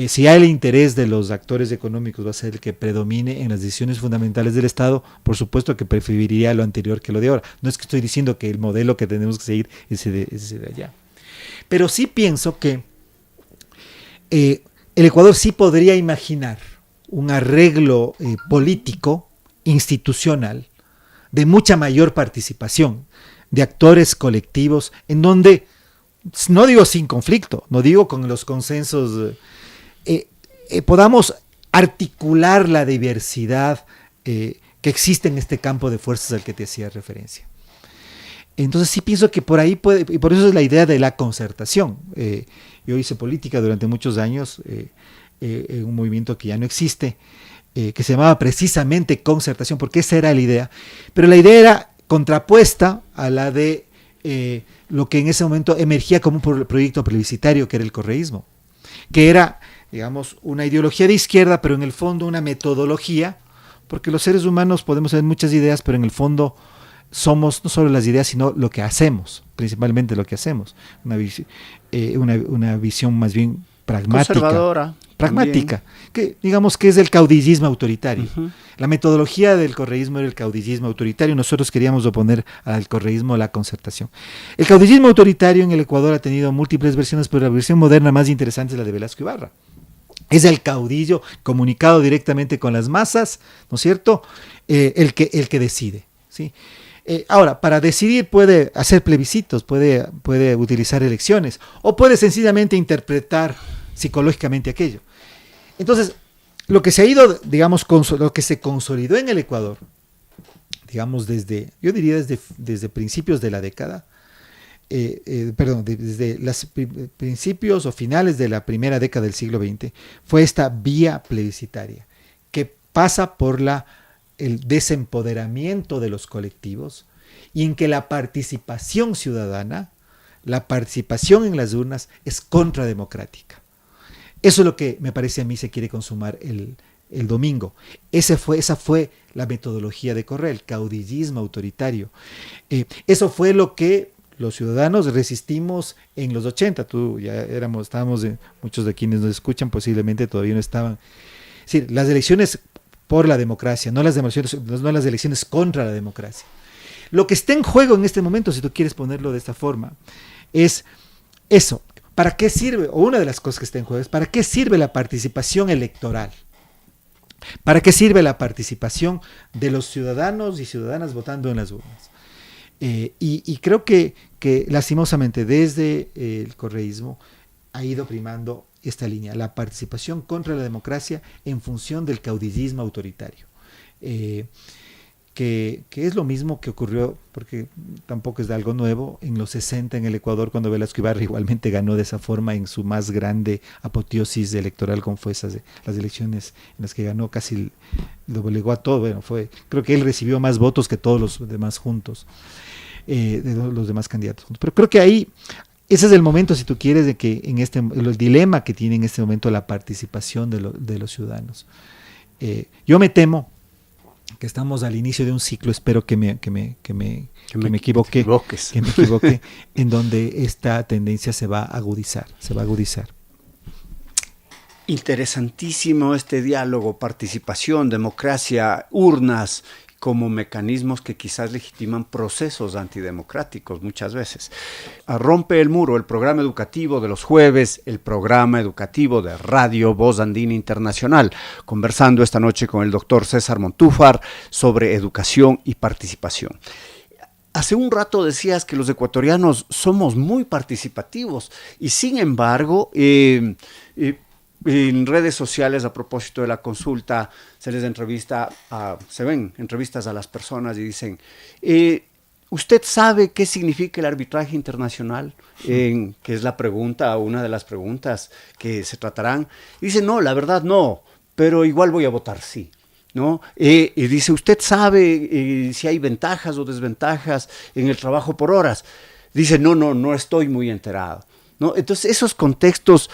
Si ya el interés de los actores económicos va a ser el que predomine en las decisiones fundamentales del Estado, por supuesto que preferiría lo anterior que lo de ahora. No es que estoy diciendo que el modelo que tenemos que seguir es ese de allá. Pero sí pienso que el Ecuador sí podría imaginar un arreglo político, institucional, de mucha mayor participación de actores colectivos, en donde, no digo sin conflicto, no digo con los consensos, podamos articular la diversidad que existe en este campo de fuerzas al que te hacía referencia. Entonces sí pienso que por ahí puede, y por eso es la idea de la concertación. Yo hice política durante muchos años, en un movimiento que ya no existe, que se llamaba precisamente concertación, porque esa era la idea, pero la idea era contrapuesta a la de lo que en ese momento emergía como un proyecto plebiscitario, que era el correísmo, que era, digamos, una ideología de izquierda, pero en el fondo una metodología, porque los seres humanos podemos tener muchas ideas, pero en el fondo somos no solo las ideas, sino lo que hacemos, principalmente lo que hacemos, una visión más bien pragmática. Conservadora. Pragmática, que digamos que es el caudillismo autoritario. La metodología del correísmo era el caudillismo autoritario, nosotros queríamos oponer al correísmo la concertación. El caudillismo autoritario en el Ecuador ha tenido múltiples versiones, pero la versión moderna más interesante es la de Velasco Ibarra. Es el caudillo comunicado directamente con las masas, ¿no es cierto? El que decide, ¿sí? Ahora, para decidir puede hacer plebiscitos, puede utilizar elecciones, o puede sencillamente interpretar psicológicamente aquello. Entonces, lo que se ha ido, digamos, lo que se consolidó en el Ecuador, digamos, yo diría desde principios de la década, desde los principios o finales de la primera década del siglo XX, fue esta vía plebiscitaria, que pasa por el desempoderamiento de los colectivos y en que la participación ciudadana, la participación en las urnas es contrademocrática. Eso es lo que me parece a mí se quiere consumar el domingo. Esa fue la metodología de Correa, el caudillismo autoritario. Eso fue lo que Los ciudadanos resistimos en los 80, muchos de quienes nos escuchan posiblemente todavía no estaban. Es decir, las elecciones por la democracia, no las elecciones contra la democracia. Lo que está en juego en este momento, si tú quieres ponerlo de esta forma, es eso. ¿Para qué sirve? O una de las cosas que está en juego es ¿para qué sirve la participación electoral? ¿Para qué sirve la participación de los ciudadanos y ciudadanas votando en las urnas? Y creo que lastimosamente desde el correísmo ha ido primando esta línea, la participación contra la democracia en función del caudillismo autoritario. Que es lo mismo que ocurrió, porque tampoco es de algo nuevo, en los 60 en el Ecuador, cuando Velasco Ibarra igualmente ganó de esa forma en su más grande apoteosis electoral, como fue las elecciones en las que ganó, casi lo doblegó a todo. Bueno, creo que él recibió más votos que todos los demás juntos, de los demás candidatos juntos. Pero creo que ahí, ese es el momento, si tú quieres, de que el dilema que tiene en este momento la participación de los ciudadanos. Yo me temo que estamos al inicio de un ciclo, espero que me equivoque, en donde esta tendencia se va a agudizar. Interesantísimo este diálogo, participación, democracia, urnas, como mecanismos que quizás legitiman procesos antidemocráticos muchas veces. Rompe el Muro, el programa educativo de los jueves, el programa educativo de Radio Voz Andina Internacional, conversando esta noche con el doctor César Montúfar sobre educación y participación. Hace un rato decías que los ecuatorianos somos muy participativos y sin embargo en redes sociales, a propósito de la consulta, se ven entrevistas a las personas y dicen, ¿usted sabe qué significa el arbitraje internacional? Que es una de las preguntas que se tratarán. Y dice, no, la verdad no, pero igual voy a votar sí, ¿no? Y dice, ¿usted sabe si hay ventajas o desventajas en el trabajo por horas? Dice, no estoy muy enterado, ¿no? Entonces, esos contextos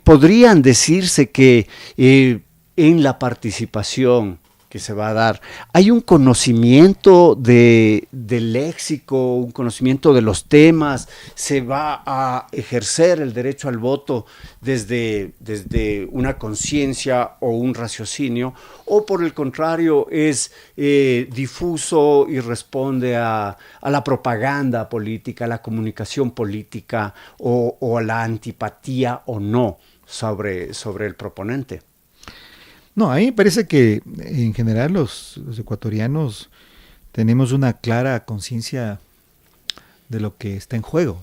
podrían decirse que en la participación que se va a dar, hay un conocimiento del léxico, un conocimiento de los temas, se va a ejercer el derecho al voto desde una conciencia o un raciocinio, o por el contrario es difuso y responde a la propaganda política, a la comunicación política o a la antipatía o no sobre el proponente. No, a mí me parece que en general los ecuatorianos tenemos una clara conciencia de lo que está en juego.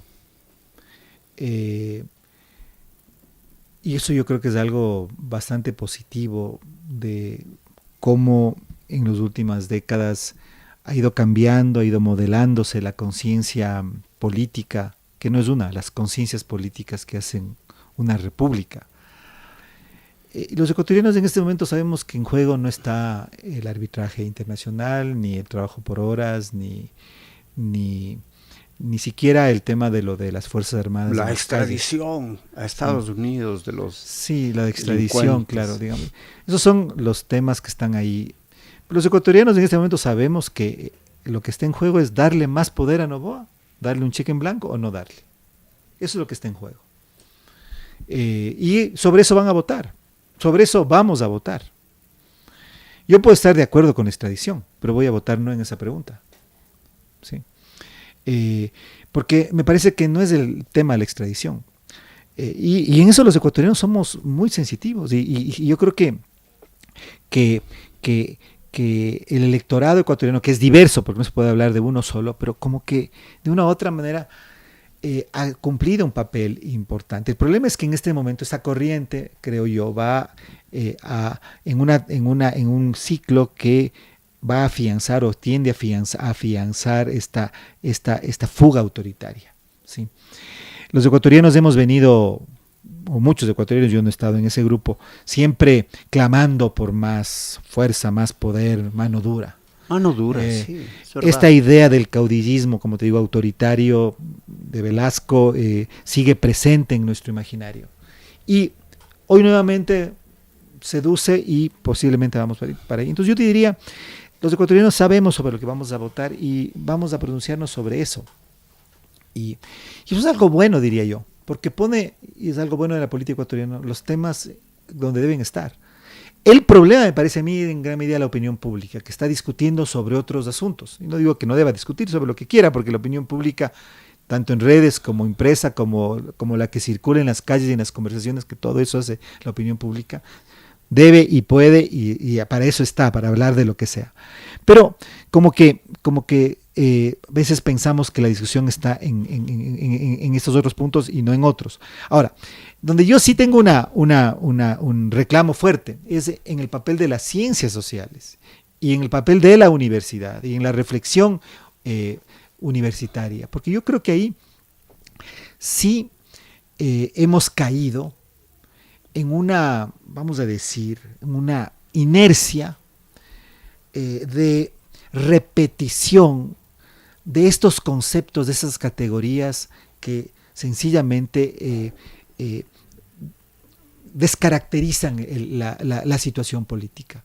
Y eso yo creo que es algo bastante positivo de cómo en las últimas décadas ha ido cambiando, ha ido modelándose la conciencia política, que no es las conciencias políticas que hacen una república. Los ecuatorianos en este momento sabemos que en juego no está el arbitraje internacional, ni el trabajo por horas, ni siquiera el tema de lo de las Fuerzas Armadas. La extradición a Estados Unidos de los... Sí, la extradición, claro, digamos. Esos son los temas que están ahí. Los ecuatorianos en este momento sabemos que lo que está en juego es darle más poder a Noboa, darle un cheque en blanco o no darle. Eso es lo que está en juego. Y sobre eso van a votar. Sobre eso vamos a votar. Yo puedo estar de acuerdo con la extradición, pero voy a votar no en esa pregunta. ¿Sí? Porque me parece que no es el tema de la extradición. Y en eso los ecuatorianos somos muy sensitivos. Y yo creo que el electorado ecuatoriano, que es diverso, porque no se puede hablar de uno solo, pero como que de una u otra manera ha cumplido un papel importante. El problema es que en este momento esta corriente, creo yo, va en un ciclo que va a afianzar o tiende a afianzar esta fuga autoritaria, ¿sí? Los ecuatorianos hemos venido, o muchos ecuatorianos, yo no he estado en ese grupo, siempre clamando por más fuerza, más poder, mano dura. Mano dura, sí. Esta idea del caudillismo, como te digo, autoritario de Velasco, sigue presente en nuestro imaginario. Y hoy nuevamente seduce y posiblemente vamos para ahí. Entonces yo te diría, los ecuatorianos sabemos sobre lo que vamos a votar y vamos a pronunciarnos sobre eso. Y eso es algo bueno, diría yo, porque pone, y es algo bueno de la política ecuatoriana, los temas donde deben estar. El problema me parece a mí en gran medida la opinión pública, que está discutiendo sobre otros asuntos. Y no digo que no deba discutir sobre lo que quiera, porque la opinión pública, tanto en redes como impresa, como la que circula en las calles y en las conversaciones, que todo eso hace la opinión pública, debe y puede, y para eso está, para hablar de lo que sea. Pero como que a veces pensamos que la discusión está en estos otros puntos y no en otros. Ahora, donde yo sí tengo un reclamo fuerte es en el papel de las ciencias sociales y en el papel de la universidad y en la reflexión universitaria, porque yo creo que ahí sí hemos caído en una, vamos a decir, en una inercia de repetición de estos conceptos, de esas categorías que sencillamente descaracterizan la situación política.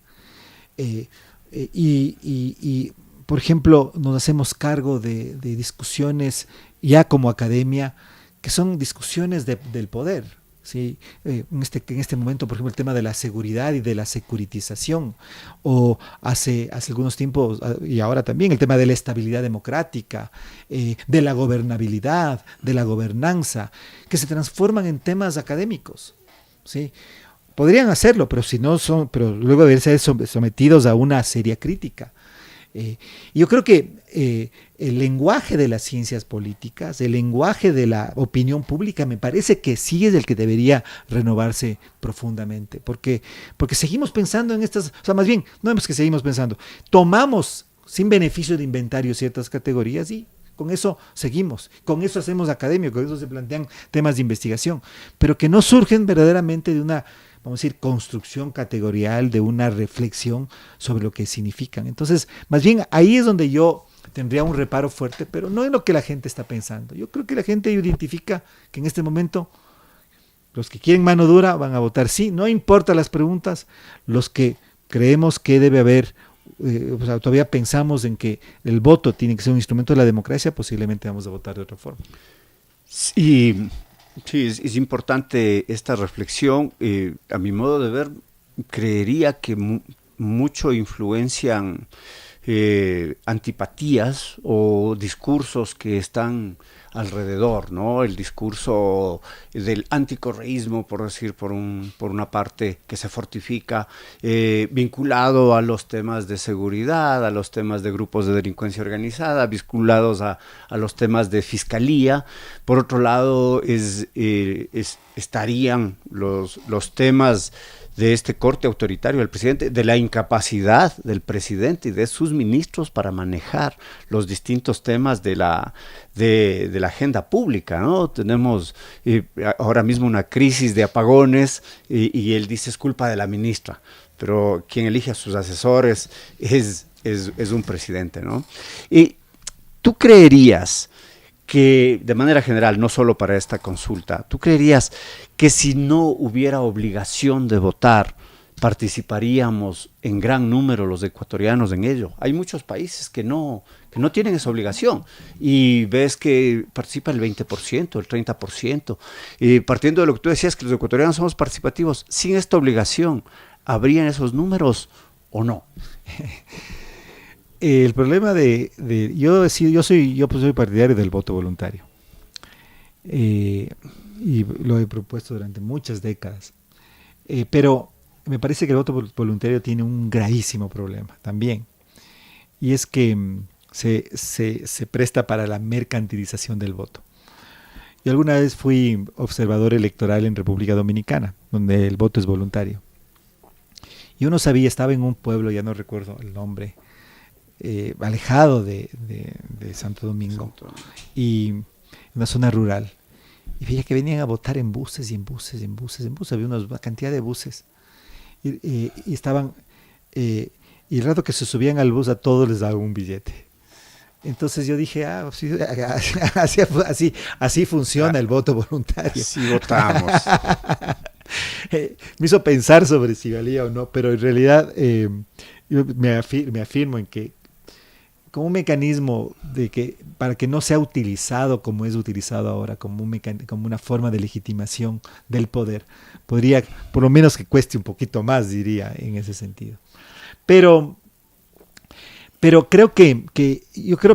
Y, por ejemplo, nos hacemos cargo de discusiones ya como academia, que son discusiones del poder. ¿Sí? En este momento, por ejemplo, el tema de la seguridad y de la securitización, o hace algunos tiempos, y ahora también, el tema de la estabilidad democrática, de la gobernabilidad, de la gobernanza, que se transforman en temas académicos. ¿Sí? Podrían hacerlo, pero si no son, pero luego de ser sometidos a una seria crítica. Yo creo que el lenguaje de las ciencias políticas, el lenguaje de la opinión pública, me parece que sí es el que debería renovarse profundamente, porque seguimos pensando en estas, o sea, más bien, no es que seguimos pensando, tomamos sin beneficio de inventario ciertas categorías y con eso seguimos, con eso hacemos academia, con eso se plantean temas de investigación, pero que no surgen verdaderamente de una, vamos a decir, construcción categorial, de una reflexión sobre lo que significan. Entonces, más bien ahí es donde yo tendría un reparo fuerte, pero no en lo que la gente está pensando. Yo creo que la gente identifica que en este momento los que quieren mano dura van a votar sí, no importa las preguntas, los que creemos que debe haber, o sea, todavía pensamos en que el voto tiene que ser un instrumento de la democracia, posiblemente vamos a votar de otra forma. Sí. Sí, es importante esta reflexión. A mi modo de ver, creería que mucho influencian antipatías o discursos que están alrededor, ¿no? El discurso del anticorreísmo, por decir, por una parte, que se fortifica, vinculado a los temas de seguridad, a los temas de grupos de delincuencia organizada, vinculados a los temas de fiscalía. Por otro lado, estarían los temas de este corte autoritario del presidente, de la incapacidad del presidente y de sus ministros para manejar los distintos temas de la agenda pública, ¿no? Tenemos ahora mismo una crisis de apagones y él dice es culpa de la ministra, pero quien elige a sus asesores es un presidente, ¿no? Y tú creerías que, de manera general, no solo para esta consulta, ¿tú creerías que si no hubiera obligación de votar, participaríamos en gran número los ecuatorianos en ello? Hay muchos países que no tienen esa obligación y ves que participa el 20%, el 30%. Partiendo de lo que tú decías, que los ecuatorianos somos participativos, sin esta obligación, ¿habrían esos números o no? El problema yo soy partidario del voto voluntario, y lo he propuesto durante muchas décadas, pero me parece que el voto voluntario tiene un gravísimo problema también, y es que se presta para la mercantilización del voto. Yo alguna vez fui observador electoral en República Dominicana, donde el voto es voluntario, y uno sabía, estaba en un pueblo, ya no recuerdo el nombre, alejado de Santo Domingo, y en una zona rural, y veía que venían a votar en buses y en buses, había una cantidad de buses, y estaban, y el rato que se subían al bus a todos les daba un billete. Entonces yo dije, así funciona el voto voluntario. Así votamos. Me hizo pensar sobre si valía o no, pero en realidad yo me afirmo en que como un mecanismo de que para que no sea utilizado como es utilizado ahora, como como una forma de legitimación del poder. Podría, por lo menos que cueste un poquito más, diría, en ese sentido. Pero creo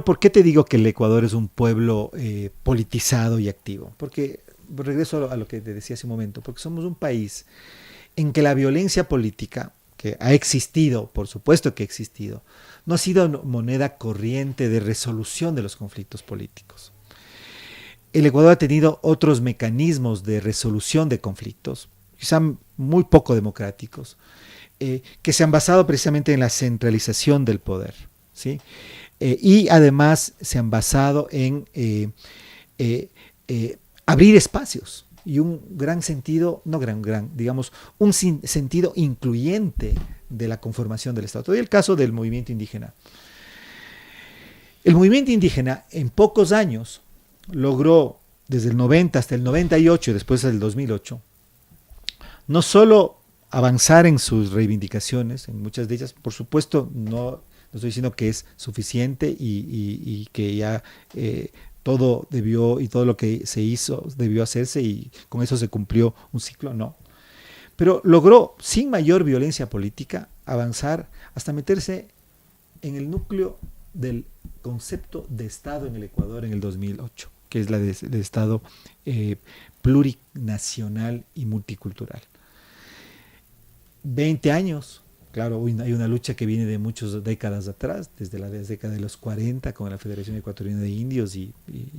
¿por qué te digo que el Ecuador es un pueblo politizado y activo? Porque, regreso a lo que te decía hace un momento, porque somos un país en que la violencia política, que ha existido, por supuesto que ha existido, no ha sido moneda corriente de resolución de los conflictos políticos. El Ecuador ha tenido otros mecanismos de resolución de conflictos, quizá muy poco democráticos, que se han basado precisamente en la centralización del poder, ¿sí? Y además se han basado en abrir espacios y un gran sentido, digamos, un sentido incluyente de la conformación del Estado. Todo el caso del movimiento indígena. El movimiento indígena en pocos años logró, desde el 90 hasta el 98 y después del 2008, no solo avanzar en sus reivindicaciones, en muchas de ellas, por supuesto, no estoy diciendo que es suficiente y que ya todo debió y todo lo que se hizo debió hacerse y con eso se cumplió un ciclo, no. Pero logró, sin mayor violencia política, avanzar hasta meterse en el núcleo del concepto de Estado en el Ecuador en el 2008, que es la de Estado plurinacional y multicultural. 20 años, claro, hay una lucha que viene de muchas décadas atrás, desde la década de los 40 con la Federación Ecuatoriana de Indios y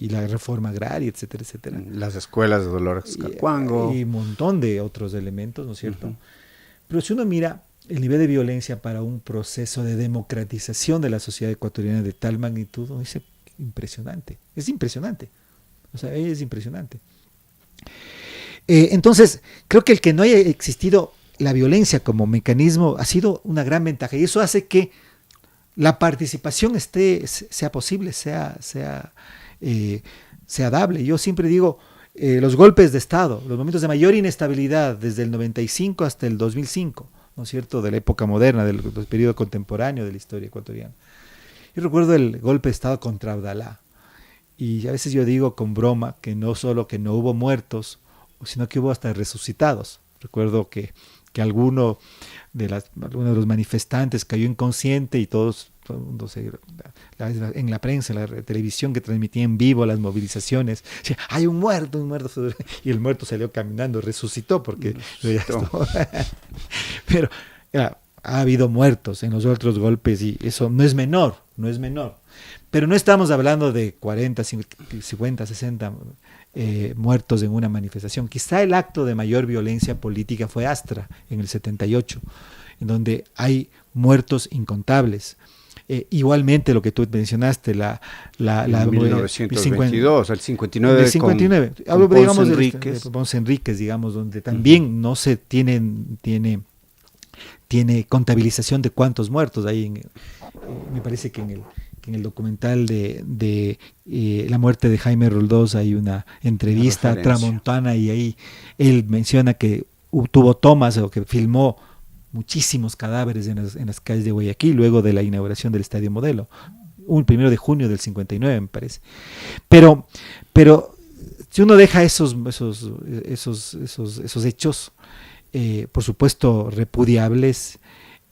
la reforma agraria, etcétera, etcétera. Las escuelas de Dolores Cacuango. Y un montón de otros elementos, ¿no es cierto? Pero si uno mira el nivel de violencia para un proceso de democratización de la sociedad ecuatoriana de tal magnitud, uno dice, impresionante, es impresionante. O sea, es impresionante. Entonces, creo que el que no haya existido la violencia como mecanismo ha sido una gran ventaja y eso hace que la participación sea posible, sea dable. Yo siempre digo, los golpes de Estado, los momentos de mayor inestabilidad desde el 95 hasta el 2005, ¿no es cierto?, de la época moderna, del periodo contemporáneo de la historia ecuatoriana. Yo recuerdo el golpe de Estado contra Abdalá y a veces yo digo con broma que no solo que no hubo muertos, sino que hubo hasta resucitados. Recuerdo que alguno de los manifestantes cayó inconsciente y todo el mundo en la prensa, en la televisión que transmitía en vivo las movilizaciones, decía, hay un muerto, y el muerto salió caminando, resucitó porque pero ha habido muertos en los otros golpes y eso no es menor, pero no estamos hablando de 40, 50, 60 muertos en una manifestación. Quizá el acto de mayor violencia política fue Astra en el 78, en donde hay muertos incontables. Igualmente lo que tú mencionaste, la 1922, el 59, el 59 con digamos, Ponce Enríquez, digamos, donde también no se tiene contabilización de cuántos muertos hay. Me parece que en el documental de la muerte de Jaime Roldós hay una entrevista a Tramontana y ahí él menciona que tuvo tomas o que filmó muchísimos cadáveres en las calles de Guayaquil luego de la inauguración del Estadio Modelo, un 1 de junio del 59 me parece. Pero si uno deja esos hechos, por supuesto repudiables,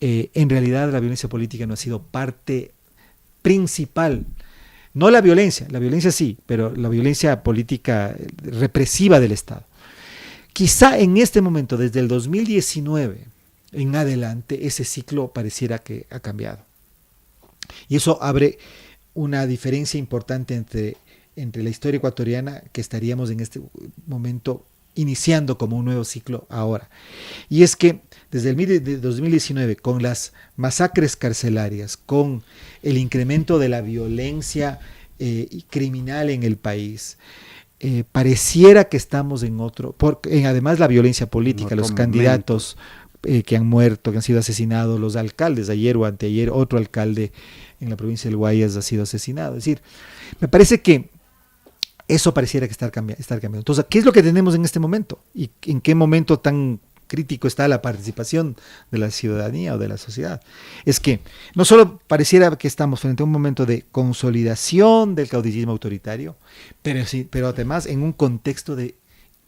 en realidad la violencia política no ha sido parte principal, no la violencia sí, pero la violencia política represiva del Estado. Quizá en este momento, desde el 2019 en adelante, ese ciclo pareciera que ha cambiado. Y eso abre una diferencia importante entre la historia ecuatoriana, que estaríamos en este momento iniciando como un nuevo ciclo ahora. Y es que desde el 2019, con las masacres carcelarias, con el incremento de la violencia criminal en el país, pareciera que estamos en otro, además la violencia política, los candidatos que han muerto, que han sido asesinados, los alcaldes, ayer o anteayer, otro alcalde en la provincia del Guayas ha sido asesinado. Es decir, me parece que eso pareciera que estar cambiando. Entonces, ¿qué es lo que tenemos en este momento? ¿Y en qué momento tan crítico está la participación de la ciudadanía o de la sociedad, es que no solo pareciera que estamos frente a un momento de consolidación del caudillismo autoritario, pero además en un contexto de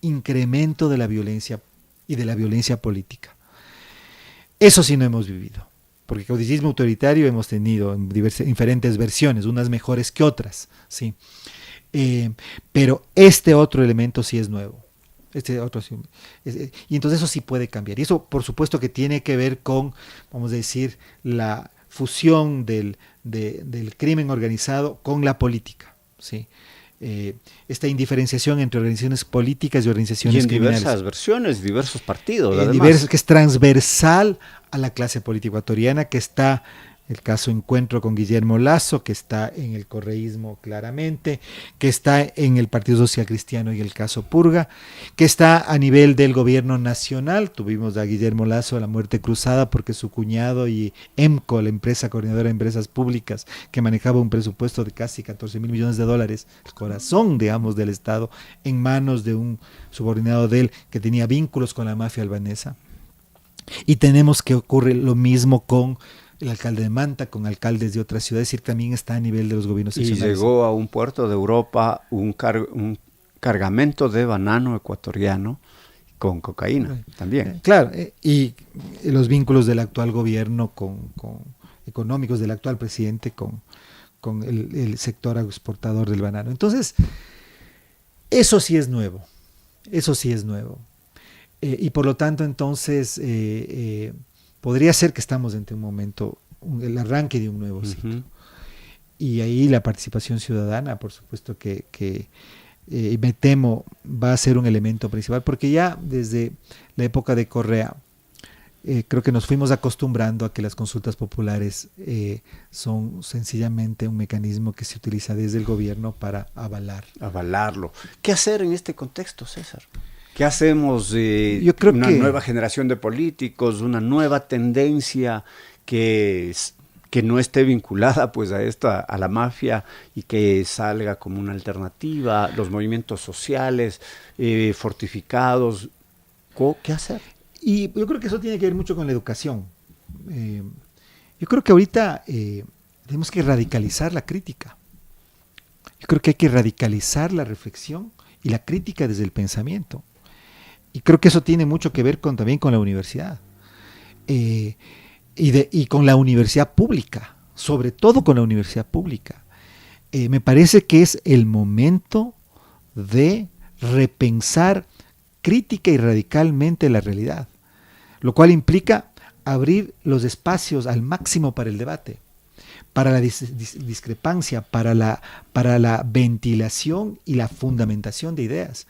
incremento de la violencia y de la violencia política. Eso sí no hemos vivido, porque caudillismo autoritario hemos tenido en diferentes versiones, unas mejores que otras, ¿sí? Pero este otro elemento sí es nuevo. Y entonces eso sí puede cambiar. Y eso, por supuesto, que tiene que ver con, vamos a decir, la fusión del crimen organizado con la política, ¿sí? Esta indiferenciación entre organizaciones políticas y organizaciones criminales. Y en diversas versiones, diversos partidos, además. Que es transversal a la clase política ecuatoriana, que está el caso Encuentro con Guillermo Lasso, que está en el correísmo claramente, que está en el Partido Social Cristiano y el caso Purga, que está a nivel del gobierno nacional. Tuvimos a Guillermo Lasso a la muerte cruzada porque su cuñado y EMCO, la empresa coordinadora de empresas públicas, que manejaba un presupuesto de casi 14 mil millones de dólares, el corazón, digamos, del Estado, en manos de un subordinado de él que tenía vínculos con la mafia albanesa. Y tenemos que ocurre lo mismo con el alcalde de Manta, con alcaldes de otras ciudades, y también está a nivel de los gobiernos seccionales. Y llegó a un puerto de Europa un cargamento de banano ecuatoriano con cocaína también. Claro, y los vínculos del actual gobierno económicos del actual presidente con el sector exportador del banano. Entonces, eso sí es nuevo, y por lo tanto, entonces, podría ser que estamos ante un momento, el arranque de un nuevo ciclo. Uh-huh. Y ahí la participación ciudadana, por supuesto que me temo, va a ser un elemento principal, porque ya desde la época de Correa, creo que nos fuimos acostumbrando a que las consultas populares son sencillamente un mecanismo que se utiliza desde el gobierno para avalarlo. ¿Qué hacer en este contexto, César? ¿Qué hacemos? Yo creo una que nueva generación de políticos, una nueva tendencia que no esté vinculada pues a la mafia y que salga como una alternativa, los movimientos sociales fortificados. ¿Qué hacer? Y yo creo que eso tiene que ver mucho con la educación. Yo creo que ahorita tenemos que radicalizar la crítica. Yo creo que hay que radicalizar la reflexión y la crítica desde el pensamiento. Y creo que eso tiene mucho que ver también con la universidad. Y con la universidad pública, sobre todo con la universidad pública. Me parece que es el momento de repensar crítica y radicalmente la realidad, lo cual implica abrir los espacios al máximo para el debate, para la discrepancia, para la ventilación y la fundamentación de ideas.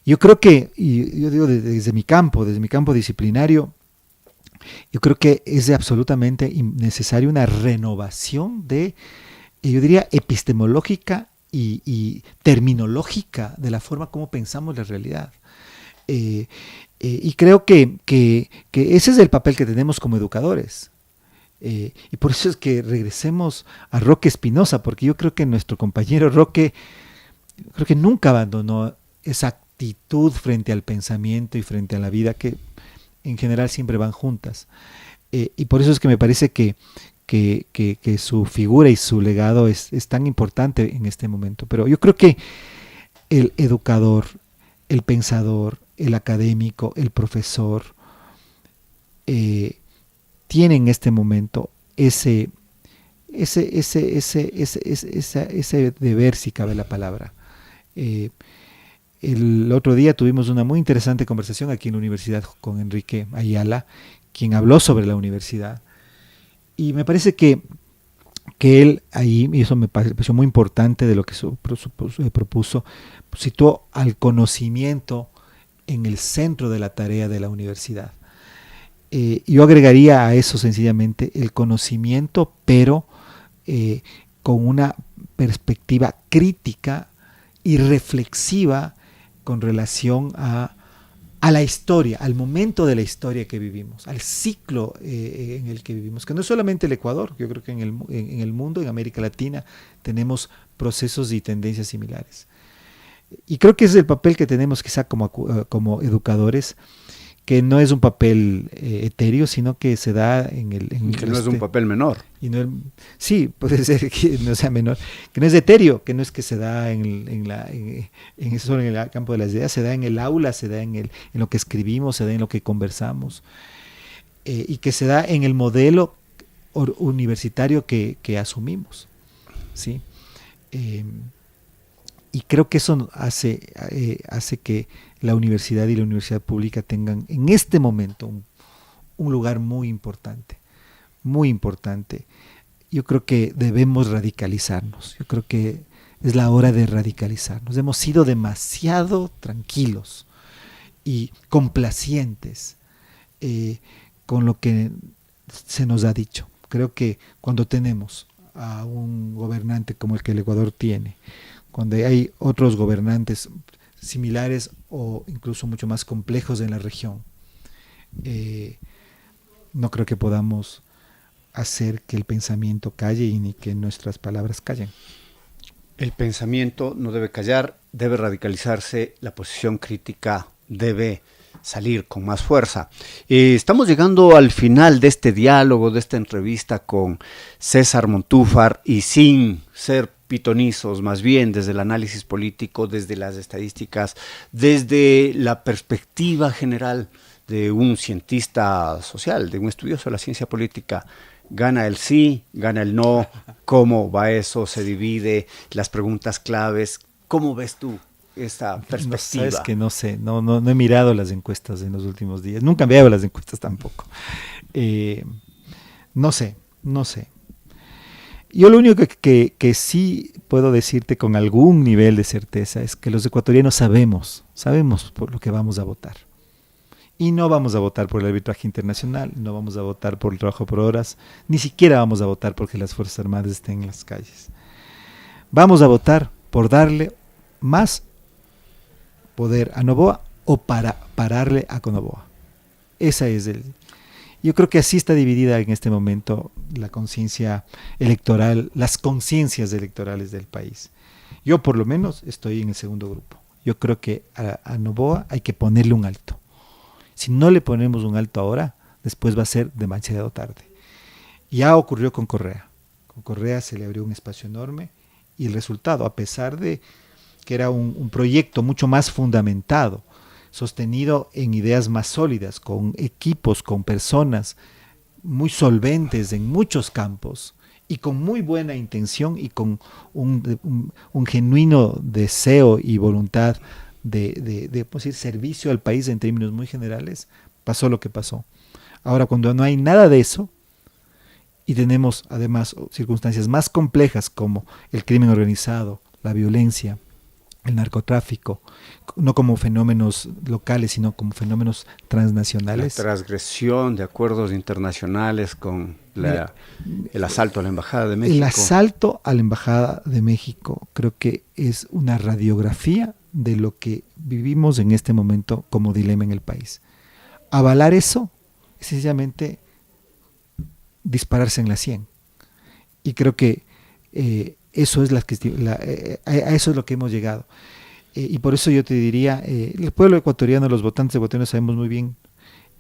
Yo creo que, y yo digo desde mi campo disciplinario, yo creo que es absolutamente necesaria una renovación yo diría, epistemológica y terminológica de la forma como pensamos la realidad. Y creo que ese es el papel que tenemos como educadores. Y por eso es que regresemos a Roque Espinosa, porque yo creo que nuestro compañero Roque, creo que nunca abandonó esa actitud frente al pensamiento y frente a la vida, que en general siempre van juntas. Y por eso es que me parece que su figura y su legado es tan importante en este momento. Pero yo creo que el educador, el pensador, el académico, el profesor, tiene en este momento ese deber, si cabe la palabra. El otro día tuvimos una muy interesante conversación aquí en la universidad con Enrique Ayala, quien habló sobre la universidad. Y me parece que él ahí, y eso me pareció muy importante de lo que propuso, situó al conocimiento en el centro de la tarea de la universidad. Yo agregaría a eso sencillamente el conocimiento, pero con una perspectiva crítica y reflexiva con relación a la historia, al momento de la historia que vivimos, al ciclo en el que vivimos, que no es solamente el Ecuador. Yo creo que en el mundo, en América Latina, tenemos procesos y tendencias similares. Y creo que ese es el papel que tenemos quizá como educadores, que no es un papel etéreo, sino que se da que no es un papel menor. Y no sí, puede ser que no sea menor, que no es etéreo, que no es que se da solo en el campo de las ideas, se da en el aula, se da en lo que escribimos, se da en lo que conversamos, y que se da en el modelo universitario que asumimos, ¿sí? Y creo que eso hace que la universidad y la universidad pública tengan en este momento un lugar muy importante, muy importante. Yo creo que debemos radicalizarnos, yo creo que es la hora de radicalizarnos. Hemos sido demasiado tranquilos y complacientes con lo que se nos ha dicho. Creo que cuando tenemos a un gobernante como el que el Ecuador tiene, cuando hay otros gobernantes similares o incluso mucho más complejos en la región, no creo que podamos hacer que el pensamiento calle y ni que nuestras palabras callen. El pensamiento no debe callar, debe radicalizarse, la posición crítica debe salir con más fuerza. Estamos llegando al final de este diálogo, de esta entrevista con César Montúfar, y sin ser pitonizos, más bien desde el análisis político, desde las estadísticas, desde la perspectiva general de un cientista social, de un estudioso de la ciencia política. Gana el sí, gana el no, ¿cómo va eso? Se divide, las preguntas claves. ¿Cómo ves tú esta perspectiva? No, sabes que no sé, no he mirado las encuestas en los últimos días, nunca he mirado las encuestas tampoco. No sé. Yo lo único que sí puedo decirte con algún nivel de certeza es que los ecuatorianos sabemos por lo que vamos a votar. Y no vamos a votar por el arbitraje internacional, no vamos a votar por el trabajo por horas, ni siquiera vamos a votar porque las Fuerzas Armadas estén en las calles. Vamos a votar por darle más poder a Noboa o para pararle a Noboa. Yo creo que así está dividida en este momento la conciencia electoral, las conciencias electorales del país. Yo por lo menos estoy en el segundo grupo. Yo creo que a Noboa hay que ponerle un alto. Si no le ponemos un alto ahora, después va a ser demasiado tarde. Ya ocurrió con Correa. Con Correa se le abrió un espacio enorme y el resultado, a pesar de que era un proyecto mucho más fundamentado, sostenido en ideas más sólidas, con equipos, con personas muy solventes en muchos campos y con muy buena intención y con un genuino deseo y voluntad de decir, servicio al país en términos muy generales, pasó lo que pasó. Ahora, cuando no hay nada de eso y tenemos además circunstancias más complejas como el crimen organizado, la violencia, el narcotráfico, no como fenómenos locales, sino como fenómenos transnacionales. La transgresión de acuerdos internacionales con el asalto a la Embajada de México. El asalto a la Embajada de México creo que es una radiografía de lo que vivimos en este momento como dilema en el país. Avalar eso es sencillamente dispararse en la 100. Y creo que eso es a eso es lo que hemos llegado. Y por eso yo te diría, el pueblo ecuatoriano, los votantes ecuatorianos sabemos muy bien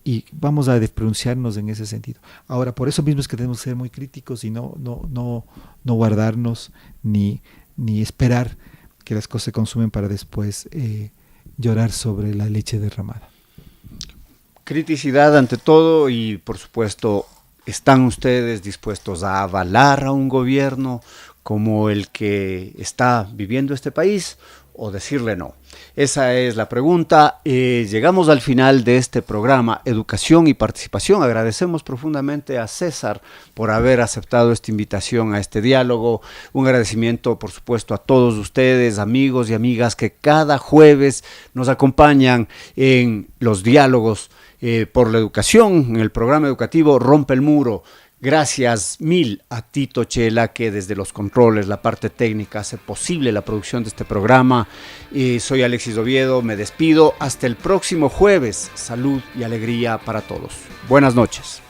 y vamos a pronunciarnos en ese sentido. Ahora, por eso mismo es que tenemos que ser muy críticos y no guardarnos ni esperar que las cosas se consumen para después llorar sobre la leche derramada. Criticidad ante todo y, por supuesto, ¿están ustedes dispuestos a avalar a un gobierno como el que está viviendo este país o decirle no? Esa es la pregunta. Llegamos al final de este programa Educación y Participación. Agradecemos profundamente a César por haber aceptado esta invitación a este diálogo. Un agradecimiento, por supuesto, a todos ustedes, amigos y amigas que cada jueves nos acompañan en los diálogos por la educación, en el programa educativo Rompe el Muro. Gracias mil a Tito Chela, que desde los controles, la parte técnica, hace posible la producción de este programa. Soy Alexis Oviedo, me despido. Hasta el próximo jueves. Salud y alegría para todos. Buenas noches.